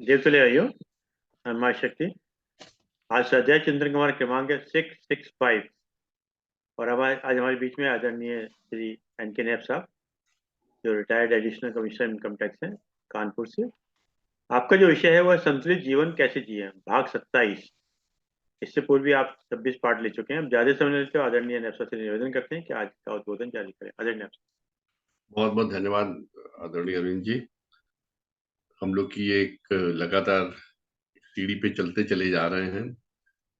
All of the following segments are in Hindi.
देव तो ले आई हो हनुमान शक्ति। आज स्वाध्याय चिंतन कुमार क्रमांक है 665। और हमारे आज हमारे बीच में आदरणीय श्री एन के नैब साहब, जो retired additional commissioner income tax हैं कानपुर से। आपका जो विषय है वह संतुलित जीवन कैसे जिए, भाग 27। इससे पूर्व भी आप 26 पार्ट ले चुके हैं। अब ज्यादा समय लेते हो, आदरणीय नैब साहब से निवेदन करते हैं कि आज का उद्बोधन जारी करें। आदरणीय नैब साहब। बहुत बहुत धन्यवाद आदरणीय अरविंद जी। हम लोग की एक लगातार सीढ़ी पे चलते चले जा रहे हैं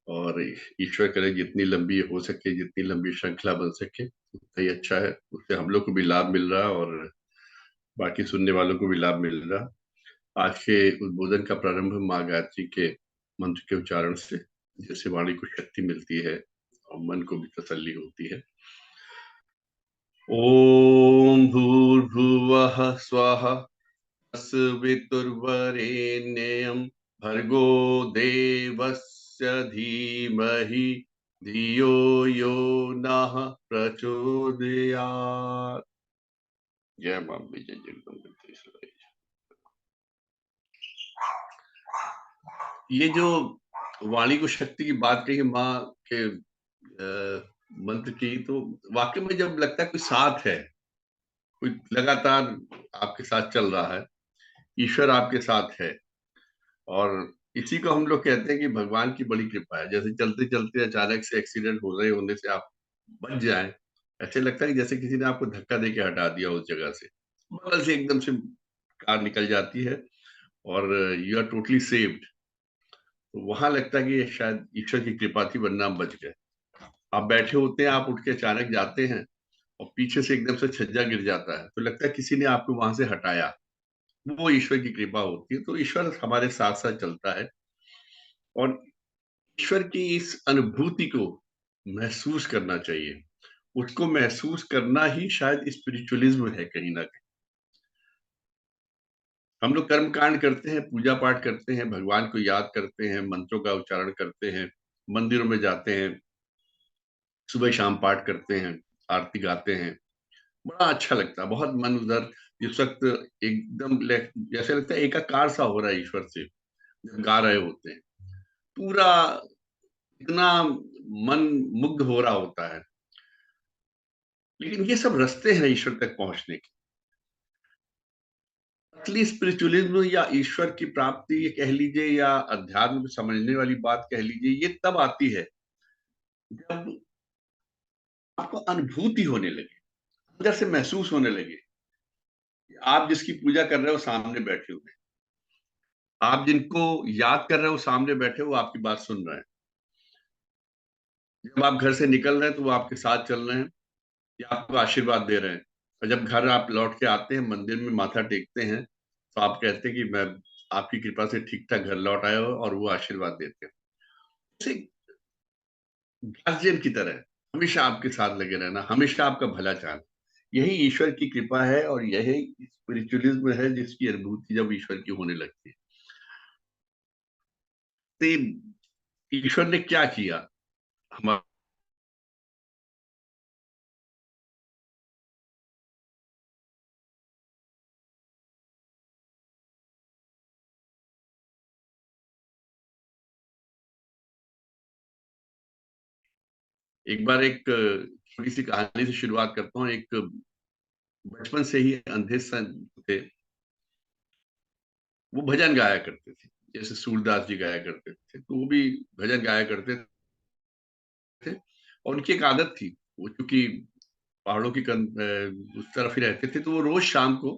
और ईश्वर करे जितनी लंबी हो सके, जितनी लंबी श्रृंखला बन सके उतना ही अच्छा है। उससे हम लोग को भी लाभ मिल रहा और बाकी सुनने वालों को भी लाभ मिल रहा। आज के उद्बोधन का प्रारंभ माँ गायत्री के मंत्र के उच्चारण से, जिससे वाणी को शक्ति मिलती है और मन को भी तसल्ली होती है। ओम भूर्भुवः स्वः तस्वितुर्वरेण्यं भर्गो देवस्य धीमहि धियो यो नः प्रचोदयात्। जय मां विजय जगदम्बे। ये जो वाणी को शक्ति की बात कही माँ के मंत्र की, तो वाकई में जब लगता है कोई साथ है, कोई लगातार आपके साथ चल रहा है, ईश्वर आपके साथ है, और इसी को हम लोग कहते हैं कि भगवान की बड़ी कृपा है। जैसे चलते चलते अचानक से एक्सीडेंट हो रहे होने से आप बच जाएं, ऐसे लगता है कि जैसे किसी ने आपको धक्का देके हटा दिया उस जगह से, बगल से एकदम से कार निकल जाती है और यू आर टोटली सेव्ड। तो वहां लगता है कि शायद ईश्वर की कृपा थी, वरना आप बच गए। आप बैठे होते हैं, आप उठ के अचानक जाते हैं और पीछे से एकदम से छज्जा गिर जाता है, तो लगता है किसी ने आपको वहां से हटाया। वो ईश्वर की कृपा होती है। तो ईश्वर हमारे साथ साथ चलता है और ईश्वर की इस अनुभूति को महसूस करना चाहिए। उसको महसूस करना ही शायद स्पिरिचुअलिज्म है कहीं ना कहीं। हम लोग कर्म कांड करते हैं, पूजा पाठ करते हैं, भगवान को याद करते हैं, मंत्रों का उच्चारण करते हैं, मंदिरों में जाते हैं, सुबह शाम पाठ करते हैं, आरती गाते हैं, बड़ा अच्छा लगता है। बहुत मन उधर जिस वक्त एकदम जैसे लगता है एकाकार सा हो रहा है ईश्वर से, जब गा रहे होते हैं पूरा, इतना मन मुग्ध हो रहा होता है। लेकिन ये सब रास्ते हैं ईश्वर तक पहुंचने के। असली स्पिरिचुअलिज्म या ईश्वर की प्राप्ति ये कह लीजिए, या अध्यात्म को समझने वाली बात कह लीजिए, ये तब आती है जब आपको अनुभूति होने लगे, अंदर से महसूस होने लगे। आप जिसकी पूजा कर रहे हो सामने बैठे हुए, आप जिनको याद कर रहे हो सामने बैठे हो, आपकी बात सुन रहे हैं। जब आप घर से निकल रहे हैं तो वो आपके साथ चल रहे हैं या आपको आशीर्वाद दे रहे हैं। और जब घर आप लौट के आते हैं, मंदिर में माथा टेकते हैं, तो आप कहते हैं कि मैं आपकी कृपा से ठीक ठाक घर लौट आया हो, और वो आशीर्वाद देते हैं। जैसे गार्जियन की तरह हमेशा आपके साथ लगे रहना, हमेशा आपका भला चाहना, यही ईश्वर की कृपा है और यही स्पिरिचुअलिज्म है, जिसकी अनुभूति जब ईश्वर की होने लगती है। तो ईश्वर ने क्या किया हमारा। एक बार एक छोटी सी कहानी से शुरुआत करता हूँ। एक बचपन से ही अंधे सन थे, वो भजन गाया करते थे, जैसे सूरदास जी गाया करते थे, तो वो भी भजन गाया करते थे। और उनकी एक आदत थी, वो चूंकि पहाड़ों की उस तरफ ही रहते थे, तो वो रोज शाम को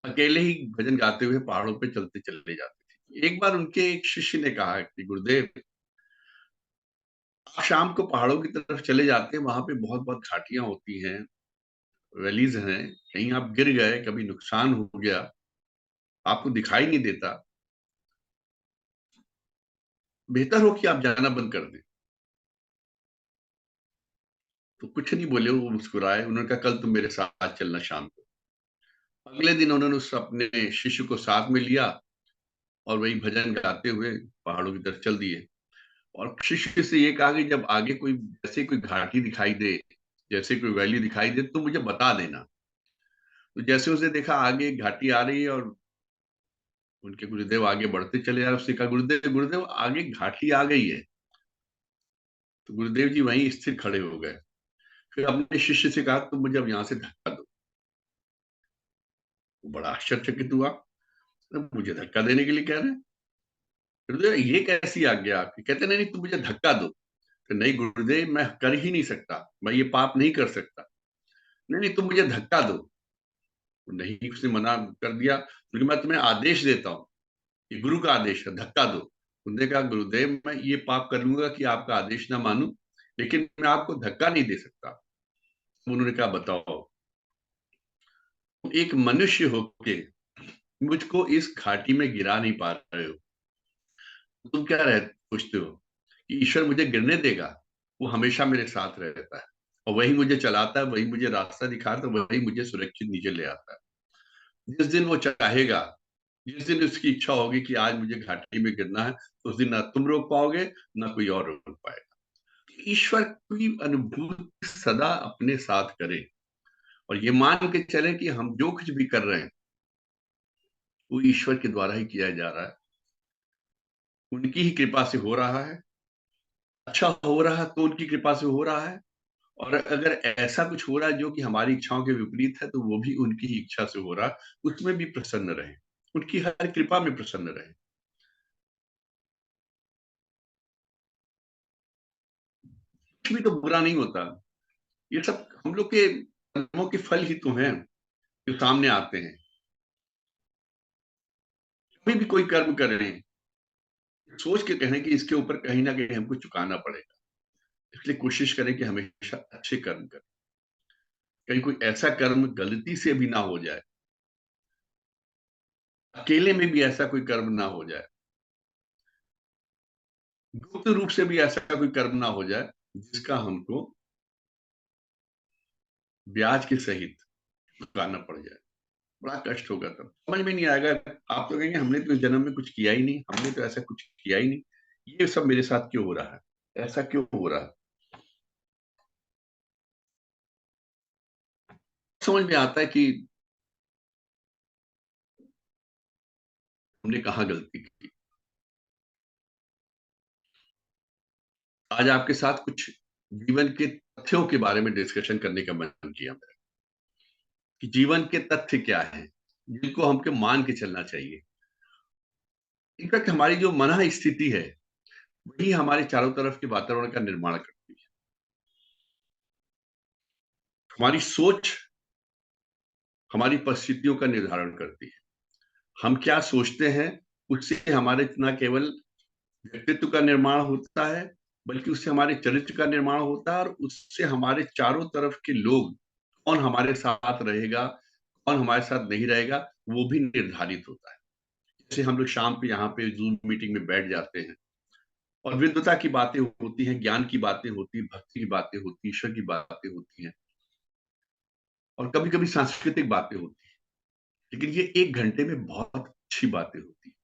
अकेले ही भजन गाते हुए पहाड़ों पे चलते चले जाते थे। एक बार उनके एक शिष्य ने कहा कि गुरुदेव, आप शाम को पहाड़ों की तरफ चले जाते हैं, वहां पे बहुत बहुत घाटियां होती हैं, वैलीज हैं, कहीं आप गिर गए, कभी नुकसान हो गया, आपको दिखाई नहीं देता, बेहतर हो कि आप जाना बंद कर दें। तो कुछ नहीं बोले, वो मुस्कुराए। उन्होंने कहा कल तुम मेरे साथ चलना शाम को। अगले दिन उन्होंने उस अपने शिष्य को साथ में लिया और वही भजन गाते हुए पहाड़ों की तरफ चल दिए। और शिष्य से ये कहा कि जब आगे कोई जैसे कोई घाटी दिखाई दे, जैसे कोई वैली दिखाई दे, तो मुझे बता देना। तो जैसे उसने देखा आगे एक घाटी आ रही है और उनके गुरुदेव आगे बढ़ते चले जा रहे, उसने कहा गुरुदेव गुरुदेव आगे घाटी आ गई है। तो गुरुदेव जी वहीं स्थिर खड़े हो गए। फिर अपने शिष्य से कहा तुम मुझे अब यहाँ से धक्का दो। वो बड़ा आश्चर्यचकित हुआ, मुझे धक्का देने के लिए कह रहे हैं गुरुदेव, ये कैसी आज्ञा आपकी? कहते नहीं नहीं तुम मुझे धक्का दो। तो नहीं गुरुदेव मैं कर ही नहीं सकता, मैं ये पाप नहीं कर सकता। नहीं नहीं तुम मुझे धक्का दो। नहीं, उसने मना कर दिया, क्योंकि मैं तुम्हें आदेश देता हूँ, ये गुरु का आदेश है, धक्का दो। उन्होंने कहा गुरुदेव मैं ये पाप कर लूंगा कि आपका आदेश ना मानूं, लेकिन मैं आपको धक्का नहीं दे सकता। उन्होंने कहा बताओ, तुम एक मनुष्य होके मुझको इस घाटी में गिरा नहीं पा रहे हो, तुम क्या सोचते हो कि ईश्वर मुझे गिरने देगा? वो हमेशा मेरे साथ रहता है, और वही मुझे चलाता है, वही मुझे रास्ता दिखाता है, वही मुझे सुरक्षित नीचे ले आता है। जिस दिन वो चाहेगा, जिस दिन उसकी इच्छा होगी कि आज मुझे घाटी में गिरना है, तो उस दिन ना तुम रोक पाओगे ना कोई और रोक पाएगा। ईश्वर की अनुभूति सदा अपने साथ करे, और ये मान के चले कि हम जो कुछ भी कर रहे हैं वो ईश्वर के द्वारा ही किया जा रहा है, उनकी ही कृपा से हो रहा है। अच्छा हो रहा है तो उनकी कृपा से हो रहा है, और अगर ऐसा कुछ हो रहा है जो कि हमारी इच्छाओं के विपरीत है, तो वो भी उनकी ही इच्छा से हो रहा है। उसमें भी प्रसन्न रहे, उनकी हर कृपा में प्रसन्न रहे। कुछ भी तो बुरा नहीं होता, ये सब हम लोग के कर्मों के फल ही तो हैं जो सामने आते हैं। कभी भी कोई कर्म कर रहे हैं, सोच के कहें कि इसके ऊपर कहीं ना कहीं हमको चुकाना पड़ेगा, इसलिए कोशिश करें कि हमेशा अच्छे कर्म करें, कहीं कोई ऐसा कर्म गलती से भी ना हो जाए, अकेले में भी ऐसा कोई कर्म ना हो जाए, गुप्त रूप से भी ऐसा कोई कर्म ना हो जाए जिसका हमको ब्याज के सहित चुकाना पड़ जाए। बड़ा कष्ट होगा, तब समझ में नहीं आएगा। आप तो कहेंगे हमने तो इस जन्म में कुछ किया ही नहीं, हमने तो ऐसा कुछ किया ही नहीं, ये सब मेरे साथ क्यों हो रहा है, ऐसा क्यों हो रहा है? समझ में आता है कि हमने कहाँ गलती की। आज आपके साथ कुछ जीवन के तथ्यों के बारे में डिस्कशन करने का मन किया मेरा, कि जीवन के तथ्य क्या हैं जिनको हमको मान के चलना चाहिए। इनफैक्ट हमारी जो मन स्थिति है वही हमारे चारों तरफ के वातावरण का निर्माण करती है। हमारी सोच हमारी परिस्थितियों का निर्धारण करती है। हम क्या सोचते हैं उससे हमारे न केवल व्यक्तित्व का निर्माण होता है, बल्कि उससे हमारे चरित्र का निर्माण होता है, और उससे हमारे चारों तरफ के लोग, कौन हमारे साथ रहेगा कौन हमारे साथ नहीं रहेगा, वो भी निर्धारित होता है। जैसे हम लोग शाम पे यहाँ पे जूम मीटिंग में बैठ जाते हैं, और विद्वता की बातें होती हैं, ज्ञान की बातें होती हैं, भक्ति की बातें होती हैं, ईश्वर की बातें होती हैं, और कभी कभी सांस्कृतिक बातें होती हैं, लेकिन ये 1 घंटे में बहुत अच्छी बातें होती हैं।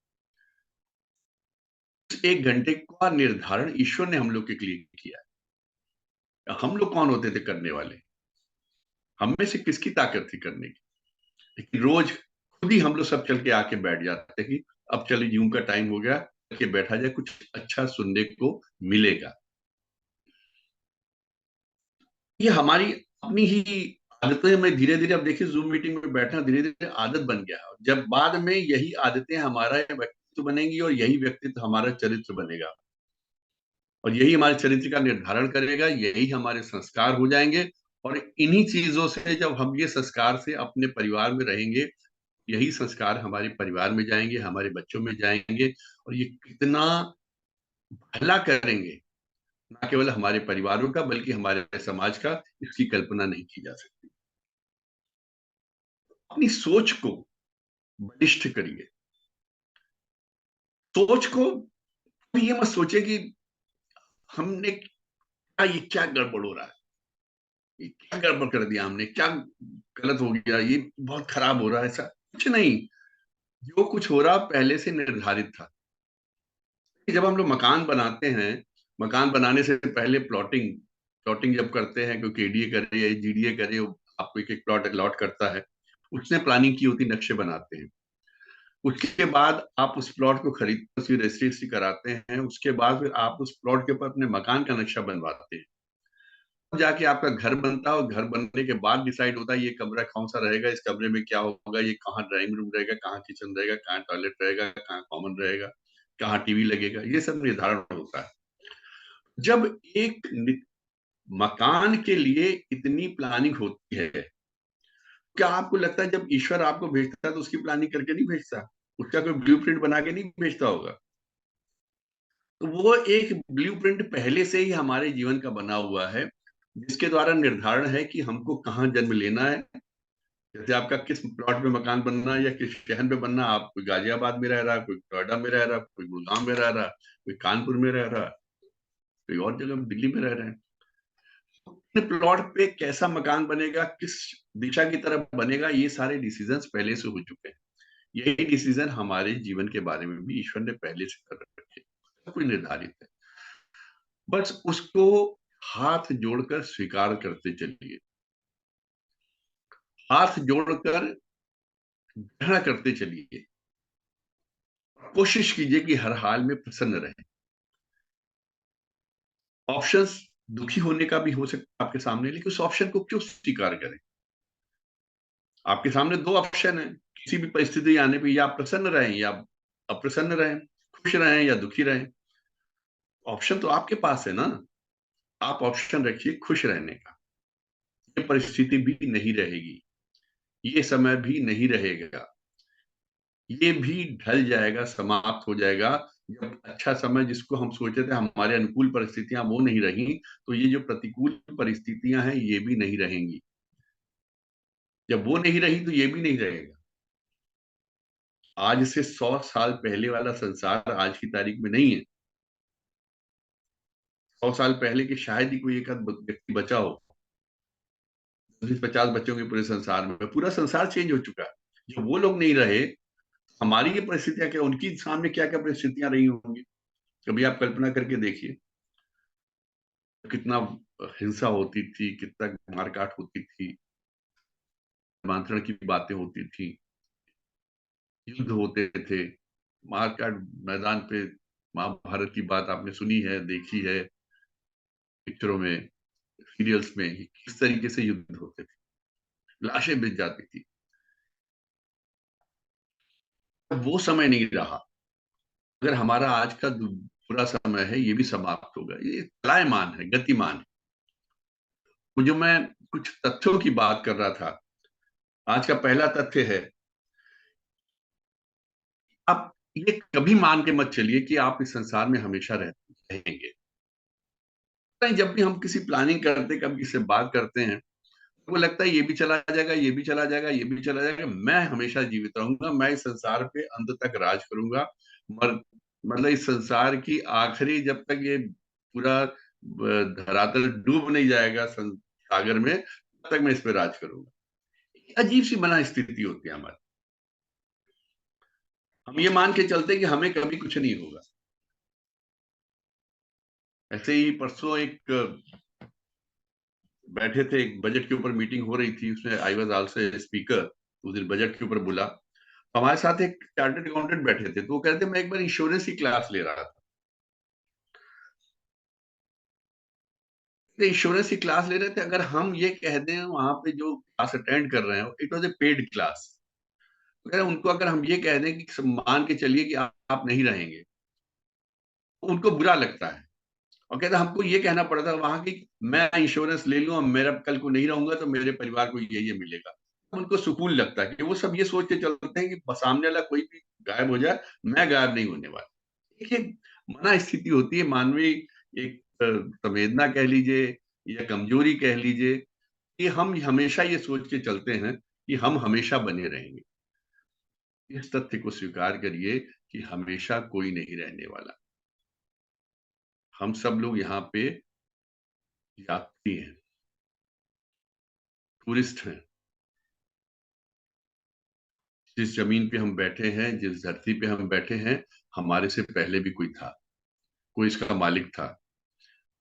1 घंटे का निर्धारण ईश्वर ने हम लोग के लिए किया है। हम लोग कौन होते थे करने वाले? हम में से किसकी ताकत थी करने की? लेकिन रोज खुद ही हम लोग सब चल के आके बैठ जाते कि अब चलो यूं का टाइम हो गया, के बैठा जाए, कुछ अच्छा सुनने को मिलेगा। ये हमारी अपनी ही आदतें में धीरे धीरे, अब देखिए जूम मीटिंग में बैठना धीरे धीरे आदत बन गया है। जब बाद में यही आदतें हमारा व्यक्तित्व बनेंगी, और यही व्यक्तित्व हमारा चरित्र बनेगा, और यही हमारे चरित्र का निर्धारण करेगा, यही हमारे संस्कार हो जाएंगे। और इन्हीं चीजों से जब हम ये संस्कार से अपने परिवार में रहेंगे, यही संस्कार हमारे परिवार में जाएंगे, हमारे बच्चों में जाएंगे, और ये कितना भला करेंगे, ना केवल हमारे परिवारों का बल्कि हमारे समाज का, इसकी कल्पना नहीं की जा सकती। अपनी सोच को बलिष्ठ करिए। सोच को ये मत सोचे कि हमने ये क्या गड़बड़ हो रहा है, ये क्या गड़बड़ कर दिया हमने, क्या गलत हो गया, ये बहुत खराब हो रहा है। ऐसा कुछ नहीं, जो कुछ हो रहा पहले से निर्धारित था। जब हम लोग मकान बनाते हैं, मकान बनाने से पहले प्लॉटिंग प्लॉटिंग जब करते हैं, कोई केडीए करे या जीडीए करे, आपको एक एक प्लॉट अलॉट करता है, उसने प्लानिंग की होती, नक्शे बनाते हैं। उसके बाद आप उस प्लॉट को खरीदते, उसकी रजिस्ट्री कराते हैं, उसके बाद फिर आप उस प्लॉट के ऊपर अपने मकान का नक्शा बनवाते हैं, जाके आपका घर बनता है, और घर बनने के बाद डिसाइड होता है ये कमरा कौन सा रहेगा, इस कमरे में क्या होगा, ये कहाँ ड्राइंग रूम रहेगा, कहाँ किचन रहेगा, कहाँ टॉयलेट रहेगा, कहाँ कॉमन रहेगा, कहाँ टीवी लगेगा, ये सब निर्धारण होता है। जब एक मकान के लिए इतनी प्लानिंग होती है, क्या आपको लगता है जब ईश्वर आपको भेजता है तो उसकी प्लानिंग करके नहीं भेजता, उसका कोई ब्लूप्रिंट बना के नहीं भेजता होगा? तो वो एक ब्लूप्रिंट पहले से ही हमारे जीवन का बना हुआ है, जिसके द्वारा निर्धारण है कि हमको कहाँ जन्म लेना है, जैसे आपका किस प्लॉट में मकान बनना है या किस शहर में बनना। आप कोई गाजियाबाद में रह रहा, कोई नोएडा में रह रहा, कोई गुड़गांव में रह रहा, कोई कानपुर में रह रहा, कोई और जगह दिल्ली में रह रहे हैं। अपने प्लॉट पे कैसा मकान बनेगा, किस दिशा की तरफ बनेगा, ये सारे डिसीजंस पहले से हो चुके हैं। यही डिसीजन हमारे जीवन के बारे में भी ईश्वर ने पहले से कर रखे, सब कुछ निर्धारित है। बस उसको हाथ जोड़कर स्वीकार करते चलिए, हाथ जोड़कर ग्रहण करते चलिए, कोशिश कीजिए कि हर हाल में प्रसन्न रहे। ऑप्शंस दुखी होने का भी हो सकता है आपके सामने, लेकिन उस ऑप्शन को क्यों स्वीकार करें? आपके सामने दो ऑप्शन है, किसी भी परिस्थिति आने पे, या आप प्रसन्न रहें या अप्रसन्न रहें, खुश रहें या दुखी रहें। ऑप्शन तो आपके पास है ना, आप ऑप्शन रखिए खुश रहने का। ये परिस्थिति भी नहीं रहेगी, ये समय भी नहीं रहेगा, ये भी ढल जाएगा, समाप्त हो जाएगा। जब अच्छा समय जिसको हम सोचे थे हमारे अनुकूल परिस्थितियां वो नहीं रही, तो ये जो प्रतिकूल परिस्थितियां हैं ये भी नहीं रहेंगी। जब वो नहीं रही तो ये भी नहीं रहेगा। आज से 100 साल पहले वाला संसार आज की तारीख में नहीं है। 100 साल पहले के शायद ही कोई एक आध व्यक्ति बचा हो। 50 बच्चों के पूरे संसार में, पूरा संसार चेंज हो चुका है। जब वो लोग नहीं रहे, हमारी ये परिस्थितियां क्या, उनकी सामने क्या क्या परिस्थितियां रही होंगी, कभी आप कल्पना करके देखिए। कितना हिंसा होती थी, कितना मारकाट होती थी, मंत्रण की बातें होती थी, युद्ध होते थे, मारकाट मैदान पे। महाभारत की बात आपने सुनी है, देखी है पिक्चरों में, सीरियल्स में, किस तरीके से युद्ध होते थे, लाशें बिछ जाती थी। अब वो समय नहीं रहा। अगर हमारा आज का बुरा समय है, ये भी समाप्त होगा। ये चलायमान है, गतिमान है। तो जो मैं कुछ तथ्यों की बात कर रहा था, आज का पहला तथ्य है, आप ये कभी मान के मत चलिए कि आप इस संसार में हमेशा रहेंगे। जब भी हम किसी प्लानिंग करते, कभी किसी से बात करते हैं, वो लगता है ये भी चला जाएगा, ये भी चला जाएगा, ये भी चला जाएगा, मैं हमेशा जीवित रहूंगा, मैं इस संसार पे अंत तक राज करूंगा। मतलब इस संसार की आखिरी, जब तक ये पूरा धरातल डूब नहीं जाएगा सागर में, तब तक मैं इस पे राज करूंगा। अजीब सी बना स्थिति होती है हमारी। हम ये मान के चलते कि हमें कभी कुछ नहीं होगा। ऐसे ही परसों एक बैठे थे, एक बजट के ऊपर मीटिंग हो रही थी, उसमें आई वाज आल्सो स्पीकर। उस दिन बजट के ऊपर बोला, हमारे साथ एक चार्टर्ड अकाउंटेंट बैठे थे, तो वो कहते मैं एक बार इंश्योरेंस की क्लास ले रहा था। इंश्योरेंस की क्लास ले रहे थे, अगर हम ये कह दें वहां पे जो क्लास अटेंड कर रहे हैं, it was a paid class, उनको अगर हम ये कह दें कि मान के चलिए कि आप नहीं रहेंगे, तो उनको बुरा लगता है। और कहते हमको ये कहना पड़ता है वहां की, मैं इंश्योरेंस ले लूं, मेरा कल को नहीं रहूंगा तो मेरे परिवार को ये मिलेगा। उनको सुकून लगता है कि वो सब ये सोच के चलते हैं कि सामने वाला कोई भी गायब हो जाए, मैं गायब नहीं होने वाला। देखिए, मना स्थिति होती है मानवीय, एक संवेदना कह लीजिए या कमजोरी कह लीजिए, कि हम हमेशा ये सोच के चलते हैं कि हम हमेशा बने रहेंगे। इस तथ्य को स्वीकार करिए कि हमेशा कोई नहीं रहने वाला। हम सब लोग यहाँ पे यात्री हैं, टूरिस्ट हैं। जिस जमीन पे हम बैठे हैं, जिस धरती पे हम बैठे हैं, हमारे से पहले भी कोई था, कोई इसका मालिक था।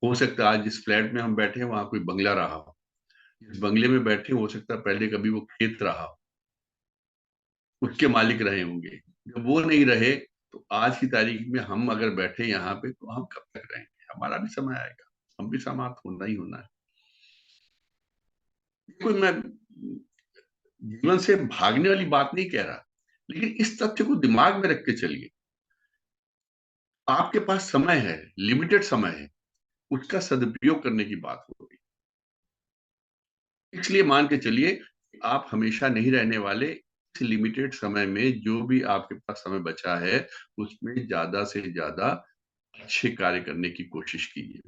हो सकता है आज जिस फ्लैट में हम बैठे हैं वहां कोई बंगला रहा हो, जिस बंगले में बैठे हो सकता है पहले कभी वो खेत रहा हो, उसके मालिक रहे होंगे। जब वो नहीं रहे तो आज की तारीख में हम अगर बैठे यहाँ पे तो हम कब तक रहेंगे? हमारा भी समय आएगा, हम भी समाप्त होना ही होना है। कोई मैं जीवन से भागने वाली बात नहीं कह रहा, लेकिन इस तथ्य को दिमाग में रख के चलिए। आपके पास समय है, लिमिटेड समय है, उसका सदुपयोग करने की बात हो रही है। इसलिए मान के चलिए आप हमेशा नहीं रहने वाले। इस लिमिटेड समय में जो भी आपके पास समय बचा है, उसमें ज्यादा से ज्यादा अच्छे कार्य करने की कोशिश कीजिए।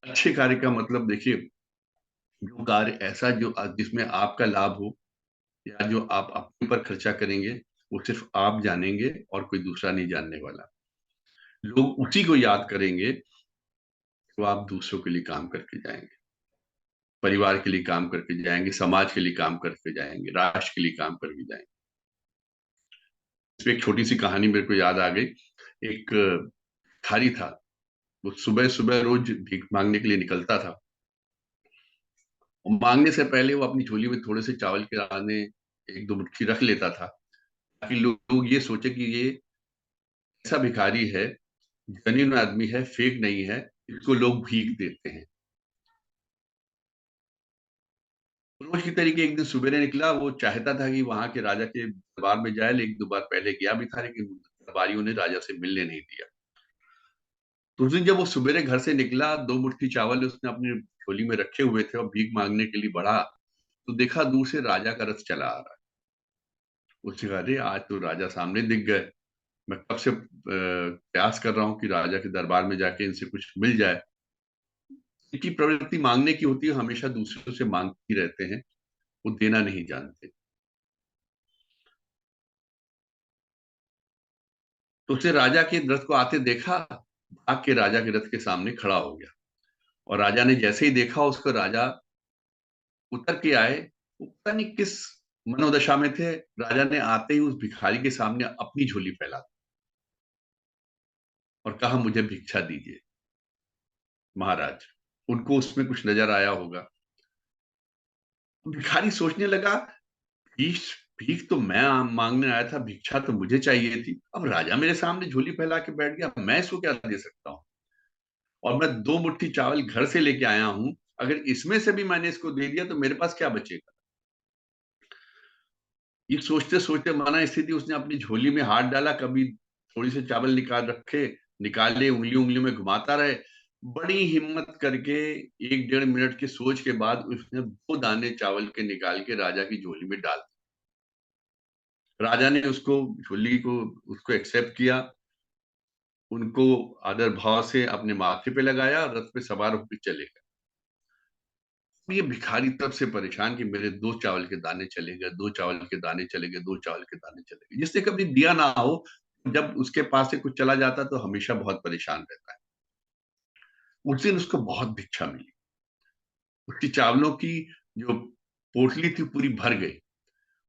अच्छे कार्य का मतलब देखिए, जो कार्य ऐसा जो जिसमें आपका लाभ हो, या जो आप अपने ऊपर खर्चा करेंगे, वो सिर्फ आप जानेंगे और कोई दूसरा नहीं जानने वाला। लोग उसी को याद करेंगे तो आप दूसरों के लिए काम करके जाएंगे, परिवार के लिए काम करके जाएंगे, समाज के लिए काम करके जाएंगे, राष्ट्र के लिए काम करके जाएंगे। इसमें एक छोटी सी कहानी मेरे को याद आ गई। एक भिखारी था, वो सुबह सुबह रोज भीख मांगने के लिए निकलता था। और मांगने से पहले वो अपनी झोली में थोड़े से चावल के दाने एक दो मुट्ठी रख लेता था, ताकि लोग ये सोचे कि ये ऐसा भिखारी है, जेन्युइन आदमी है, फेक नहीं है, इसको लोग भीख देते हैं। रोज की तरीके एक दिन सवेरे निकला, वो चाहता था कि वहां के राजा के दरबार में जाए, एक दो बार पहले गया भी था, लेकिन दरबारियों ने राजा से मिलने नहीं दिया। तो उस दिन जब वो सवेरे घर से निकला, दो मुट्ठी चावल उसने अपनी झोली में रखे हुए थे और भीख मांगने के लिए बढ़ा, तो देखा दूर से राजा का रथ चला आ रहा है। उसने कहा, अरे आज तो राजा सामने दिख गए, मैं कब से प्रयास कर रहा हूँ कि राजा के दरबार में जाके इनसे कुछ मिल जाए। इनकी प्रवृत्ति मांगने की होती है, हमेशा दूसरों से मांगती रहते हैं, वो देना नहीं जानते। तो उसने राजा के रथ को आते देखा, भाग के राजा के रथ के सामने खड़ा हो गया। और राजा ने जैसे ही देखा उसको, राजा उतर के आए। वो पता नहीं किस मनोदशा में थे, राजा ने आते ही उस भिखारी के सामने अपनी झोली फैला दी और कहा, मुझे भिक्षा दीजिए महाराज। उनको उसमें कुछ नजर आया होगा। भिखारी सोचने लगा, भीख भीख तो मैं मांगने आया था, भिक्षा तो मुझे चाहिए थी, अब राजा मेरे सामने झोली फैला के बैठ गया, मैं इसको क्या दे सकता हूँ? और मैं दो मुट्ठी चावल घर से लेके आया हूं, अगर इसमें से भी मैंने इसको दे दिया तो मेरे पास क्या बचेगा? ये सोचते सोचते माना स्थिति, उसने अपनी झोली में हाथ डाला, कभी थोड़ी से चावल निकाल रखे, निकाले, उंगली उंगली में घुमाता रहे। बड़ी हिम्मत करके एक डेढ़ मिनट की सोच के बाद उसने दो दाने चावल के निकाल के राजा की झोली में डाल दिए। राजा ने उसको झोली को उसको एक्सेप्ट किया, उनको आदर भाव से अपने माथे पे लगाया, रथ पे सवार होकर चले गए। ये भिखारी तब से परेशान कि मेरे दो चावल के दाने चले गए, दो चावल के दाने चले गए, दो चावल के दाने चले गए। जिसने कभी दिया ना हो, जब उसके पास से कुछ चला जाता तो हमेशा बहुत परेशान रहता है। उस दिन उसको बहुत भिक्षा मिली। उसकी चावलों की जो पोटली थी पूरी भर गई।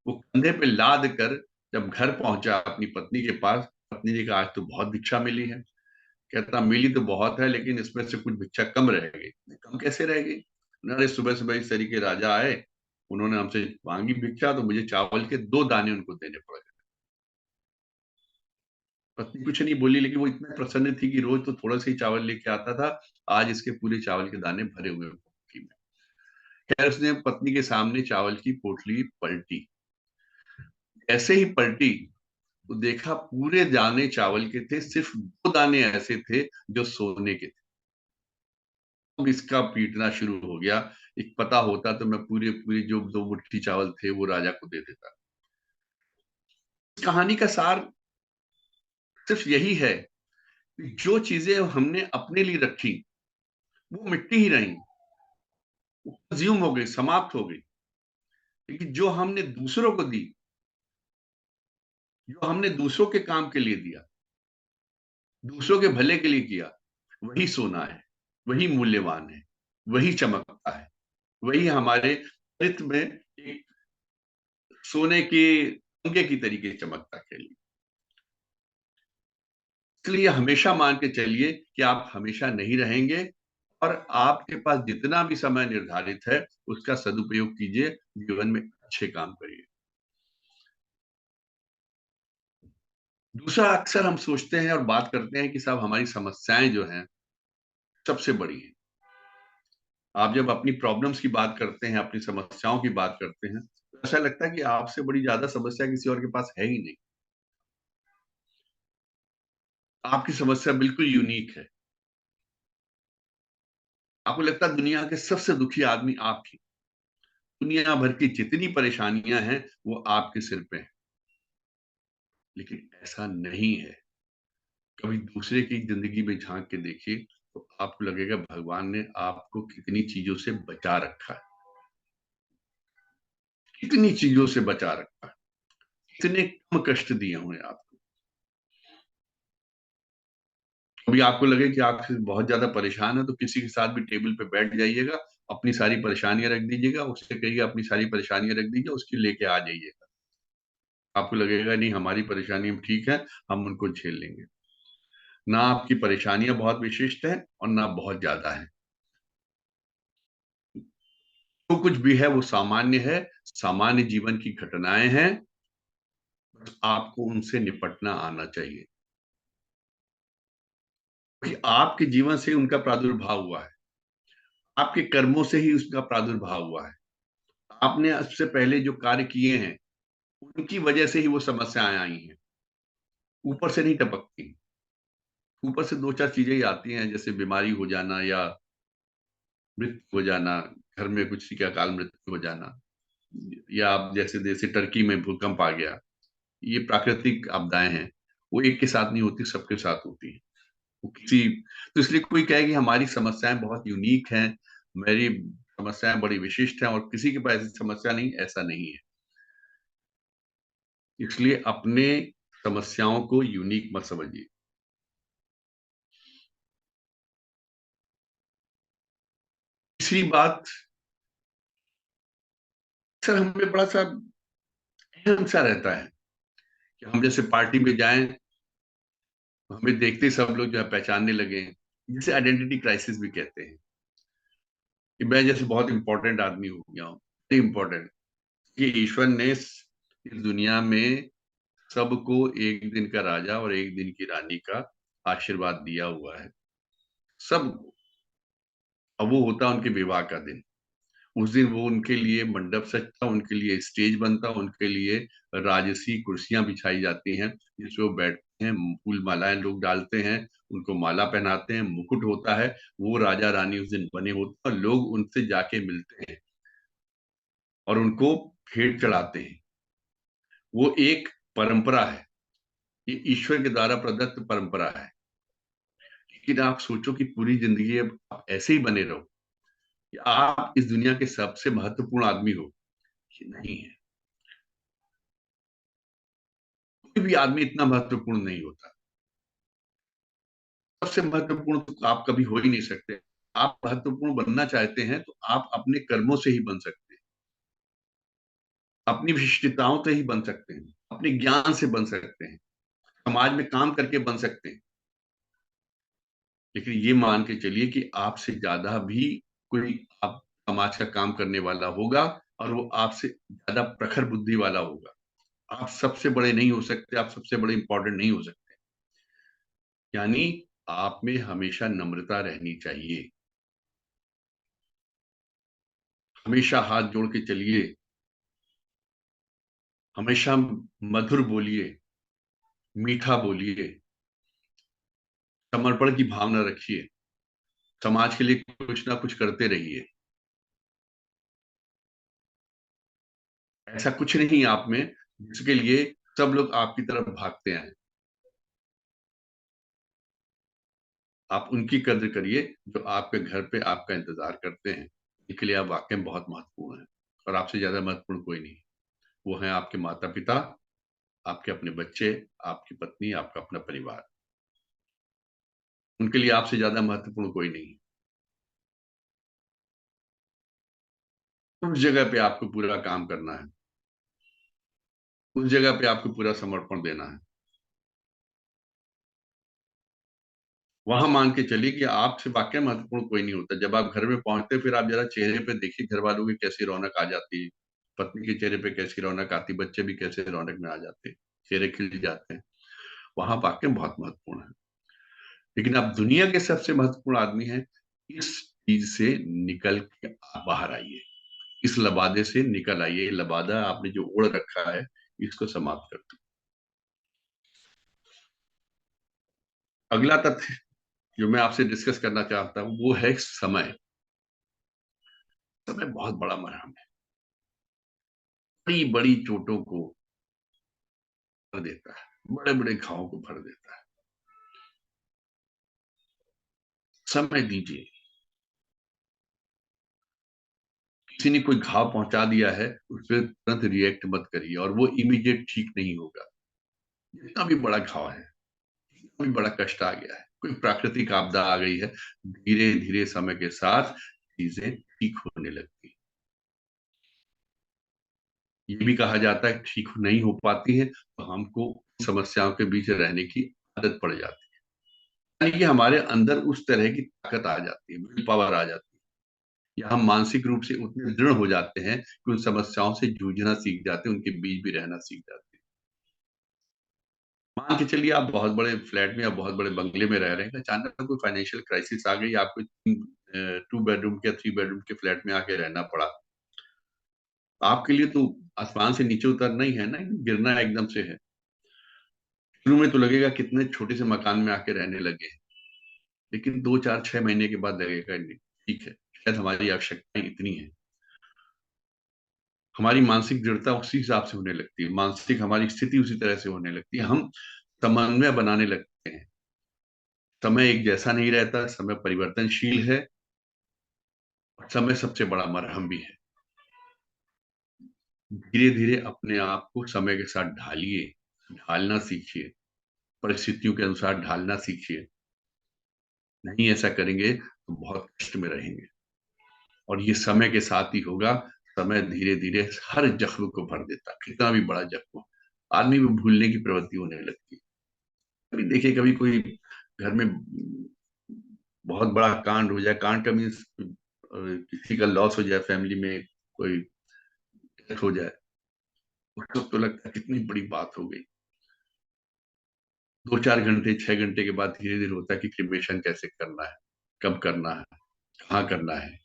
वो कंधे पे लाद कर जब घर पहुंचा अपनी पत्नी के पास, पत्नी ने कहा, आज तो बहुत भिक्षा मिली है। कहता, मिली तो बहुत है, लेकिन इसमें से कुछ भिक्षा कम रह गई। कम कैसे रह गई? अरे सुबह सुबह इस तरीके राजा आए, उन्होंने हमसे मांगी भिक्षा, तो मुझे चावल के दो दाने उनको देने पड़ गए। पत्नी कुछ नहीं बोली, लेकिन वो इतना प्रसन्न थी कि रोज तो थोड़ा सा ही चावल लेके आता था, आज इसके पूरे चावल के दाने भरे हुए पोटली में। खैर उसने पत्नी के सामने चावल की पोटली पलटी। ऐसे ही पलटी तो देखा पूरे दाने चावल के थे, सिर्फ दो दाने ऐसे थे जो सोने के थे। अब इसका पीटना शुरू हो गया। एक पता होता तो मैं पूरे पूरे जो दो मुट्ठी चावल थे वो राजा को दे देता। इस कहानी का सार सिर्फ यही है कि जो चीजें हमने अपने लिए रखी वो मिट्टी ही रही, वो कंज्यूम हो गई, समाप्त हो गई। लेकिन जो हमने दूसरों को दी, जो हमने दूसरों के काम के लिए दिया, दूसरों के भले के लिए किया, वही सोना है, वही मूल्यवान है, वही चमकता है, वही हमारे चरित्र में एक सोने के अंगे की तरीके चमकता है। इसलिए हमेशा मान के चलिए कि आप हमेशा नहीं रहेंगे, और आपके पास जितना भी समय निर्धारित है उसका सदुपयोग कीजिए, जीवन में अच्छे काम करिए। दूसरा, अक्सर हम सोचते हैं और बात करते हैं कि साहब हमारी समस्याएं जो हैं सबसे बड़ी हैं। आप जब अपनी प्रॉब्लम्स की बात करते हैं, अपनी समस्याओं की बात करते हैं, तो ऐसा लगता है कि आपसे बड़ी ज्यादा समस्या किसी और के पास है ही नहीं। आपकी समस्या बिल्कुल यूनिक है। आपको लगता है दुनिया के सबसे दुखी आदमी आप ही। दुनिया भर की जितनी परेशानियां हैं वो आपके सिर पे हैं। लेकिन ऐसा नहीं है। कभी दूसरे की जिंदगी में झांक के देखिए तो आपको लगेगा भगवान ने आपको कितनी चीजों से बचा रखा है, कितनी चीजों से बचा रखा है, कितने कम कष्ट दिए हुए हैं आपको। कभी आपको लगे कि आप बहुत ज्यादा परेशान है तो किसी के साथ भी टेबल पे बैठ जाइएगा, अपनी सारी परेशानियां रख दीजिएगा, उससे कहिए अपनी सारी परेशानियां रख दीजिए, उसकी लेके आ जाइएगा। आपको लगेगा नहीं हमारी परेशानी ठीक है, हम उनको झेल लेंगे। ना आपकी परेशानियां बहुत विशिष्ट है और ना बहुत ज्यादा है। जो कुछ भी है वो सामान्य है, सामान्य जीवन की घटनाएं हैं। आपको उनसे निपटना आना चाहिए कि आपके जीवन से उनका प्रादुर्भाव हुआ है, आपके कर्मों से ही उसका प्रादुर्भाव हुआ है। आपने सबसे पहले जो कार्य किए हैं उनकी वजह से ही वो समस्याएं आई हैं, ऊपर से नहीं टपकती। ऊपर से दो चार चीजें ही आती हैं, जैसे बीमारी हो जाना या मृत्यु हो जाना, घर में किसी का अकाल मृत्यु हो जाना, या आप जैसे जैसे टर्की में भूकंप आ गया। ये प्राकृतिक आपदाएं हैं, वो एक के साथ नहीं होती, सबके साथ होती है। वो किसी तो इसलिए कोई कहे कि हमारी समस्याएं बहुत यूनिक हैं, मेरी समस्याएं बड़ी विशिष्ट हैं और किसी के पास ऐसी समस्या नहीं, ऐसा नहीं है। इसलिए अपने समस्याओं को यूनिक मत समझिए। तीसरी बात, सर हमें बड़ा सा अहम सा रहता है कि हम जैसे पार्टी में जाएं, हमें देखते ही सब लोग जो है पहचानने लगे, जिसे आइडेंटिटी क्राइसिस भी कहते हैं, कि मैं जैसे बहुत इंपॉर्टेंट आदमी हो गया हूँ। इंपॉर्टेंट कि ईश्वर ने इस दुनिया में सबको एक दिन का राजा और एक दिन की रानी का आशीर्वाद दिया हुआ है, सबको। अब वो होता उनके विवाह का दिन। उस दिन वो उनके लिए मंडप सजता, उनके लिए स्टेज बनता, उनके लिए राजसी कुर्सियां बिछाई जाती हैं जिसपे वो बैठते हैं, फूल मालाएं लोग डालते हैं, उनको माला पहनाते हैं, मुकुट होता है। वो राजा रानी उस दिन बने होते हैं और लोग उनसे जाके मिलते हैं और उनको भेंट चढ़ाते हैं। वो एक परंपरा है, ये ईश्वर के द्वारा प्रदत्त परंपरा है। लेकिन आप सोचो कि पूरी जिंदगी अब आप ऐसे ही बने रहो कि आप इस दुनिया के सबसे महत्वपूर्ण आदमी हो, ये नहीं है। कोई भी आदमी इतना महत्वपूर्ण नहीं होता। सबसे महत्वपूर्ण तो आप कभी हो ही नहीं सकते। आप महत्वपूर्ण बनना चाहते हैं तो आप अपने कर्मों से ही बन सकते हैं, अपनी विशिष्टताओं से ही बन सकते हैं, अपने ज्ञान से बन सकते हैं, समाज में काम करके बन सकते हैं। लेकिन ये मान के चलिए कि आपसे ज्यादा भी कोई आप समाज का काम करने वाला होगा और वो आपसे ज्यादा प्रखर बुद्धि वाला होगा। आप सबसे बड़े नहीं हो सकते, आप सबसे बड़े इंपॉर्टेंट नहीं हो सकते। यानी आप में हमेशा नम्रता रहनी चाहिए। हमेशा हाथ जोड़ के चलिए, हमेशा मधुर बोलिए, मीठा बोलिए, समर्पण की भावना रखिए, समाज के लिए कुछ ना कुछ करते रहिए। ऐसा कुछ नहीं आप में जिसके लिए सब लोग आपकी तरफ भागते हैं। आप उनकी कद्र करिए जो आपके घर पे आपका इंतजार करते हैं। इनके लिए आप वाकई में बहुत महत्वपूर्ण हैं और आपसे ज्यादा महत्वपूर्ण कोई नहीं। वो है आपके माता पिता, आपके अपने बच्चे, आपकी पत्नी, आपका अपना परिवार। उनके लिए आपसे ज्यादा महत्वपूर्ण कोई नहीं। उस जगह पे आपको पूरा काम करना है, उस जगह पे आपको पूरा समर्पण देना है। वहां मान के चलिए कि आपसे वाकई महत्वपूर्ण कोई नहीं होता। जब आप घर में पहुंचते फिर आप जरा चेहरे पे देखिए घर वालों की कैसी रौनक आ जाती है, पत्नी के चेहरे पे कैसी रौनक आती, बच्चे भी कैसे रौनक में आ जाते हैं, चेहरे खिल जाते हैं। वहां वाक्य बहुत महत्वपूर्ण है। लेकिन अब दुनिया के सबसे महत्वपूर्ण आदमी है, इस चीज से निकल के आप बाहर आइए, इस लबादे से निकल आइए। ये लबादा आपने जो ओढ़ रखा है, इसको समाप्त कर दो। अगला तथ्य जो मैं आपसे डिस्कस करना चाहता हूं वो है समय। समय बहुत बड़ा मरहम है, बड़ी बड़ी चोटों को भर देता है, बड़े बड़े घावों को भर देता है। समय दीजिए। किसी ने कोई घाव पहुंचा दिया है, उस पर तुरंत रिएक्ट मत करिए, और वो इमीडिएट ठीक नहीं होगा। जितना भी बड़ा घाव है, कोई बड़ा कष्ट आ गया है, कोई प्राकृतिक आपदा आ गई है, धीरे धीरे समय के साथ चीजें ठीक होने लगती। ये भी कहा जाता है ठीक नहीं हो पाती है तो हमको समस्याओं के बीच रहने की आदत पड़ जाती है, यानी कि हमारे अंदर उस तरह की ताकत आ जाती है, विल पावर आ जाती है, या हम मानसिक रूप से उतने दृढ़ हो जाते हैं कि उन समस्याओं से जूझना सीख जाते हैं, उनके बीच भी रहना सीख जाते हैं। मान के चलिए आप बहुत बड़े फ्लैट में या बहुत बड़े बंगले में रह रहे हैं, अचानक कोई फाइनेंशियल क्राइसिस आ गई, आपको 2 बेडरूम या 3 बेडरूम के फ्लैट में आके रहना पड़ा। आपके लिए तो आसमान से नीचे उतरना ही है ना, गिरना एकदम से है। शुरू में तो लगेगा कितने छोटे से मकान में आके रहने लगे हैं, लेकिन 2 4 6 महीने के बाद लगेगा नहीं, ठीक है, शायद हमारी आवश्यकताएं इतनी है। हमारी मानसिक दृढ़ता उसी हिसाब से होने लगती है, मानसिक हमारी स्थिति उसी तरह से होने लगती है, हम समन्वय बनाने लगते हैं। समय एक जैसा नहीं रहता, समय परिवर्तनशील है, और समय सबसे बड़ा मरहम भी है। धीरे धीरे अपने आप को समय के साथ ढालिए, ढालना सीखिए, परिस्थितियों के अनुसार ढालना सीखिए। नहीं ऐसा करेंगे तो बहुत कष्ट में रहेंगे, और ये समय के साथ ही होगा। समय धीरे धीरे हर जख्म को भर देता, कितना भी बड़ा जख्म हो, आदमी में भूलने की प्रवृत्ति होने लगती है। कभी देखिए, कभी कोई घर में बहुत बड़ा कांड हो जाए, कांड का मीन्स किसी का लॉस हो जाए, फैमिली में कोई डेथ हो जाए, उस वक्त तो लगता है कितनी बड़ी बात हो गई। 2 4 घंटे 6 घंटे के बाद धीरे धीरे होता है कि क्रिमेशन कैसे करना है, कब करना है, कहाँ करना है,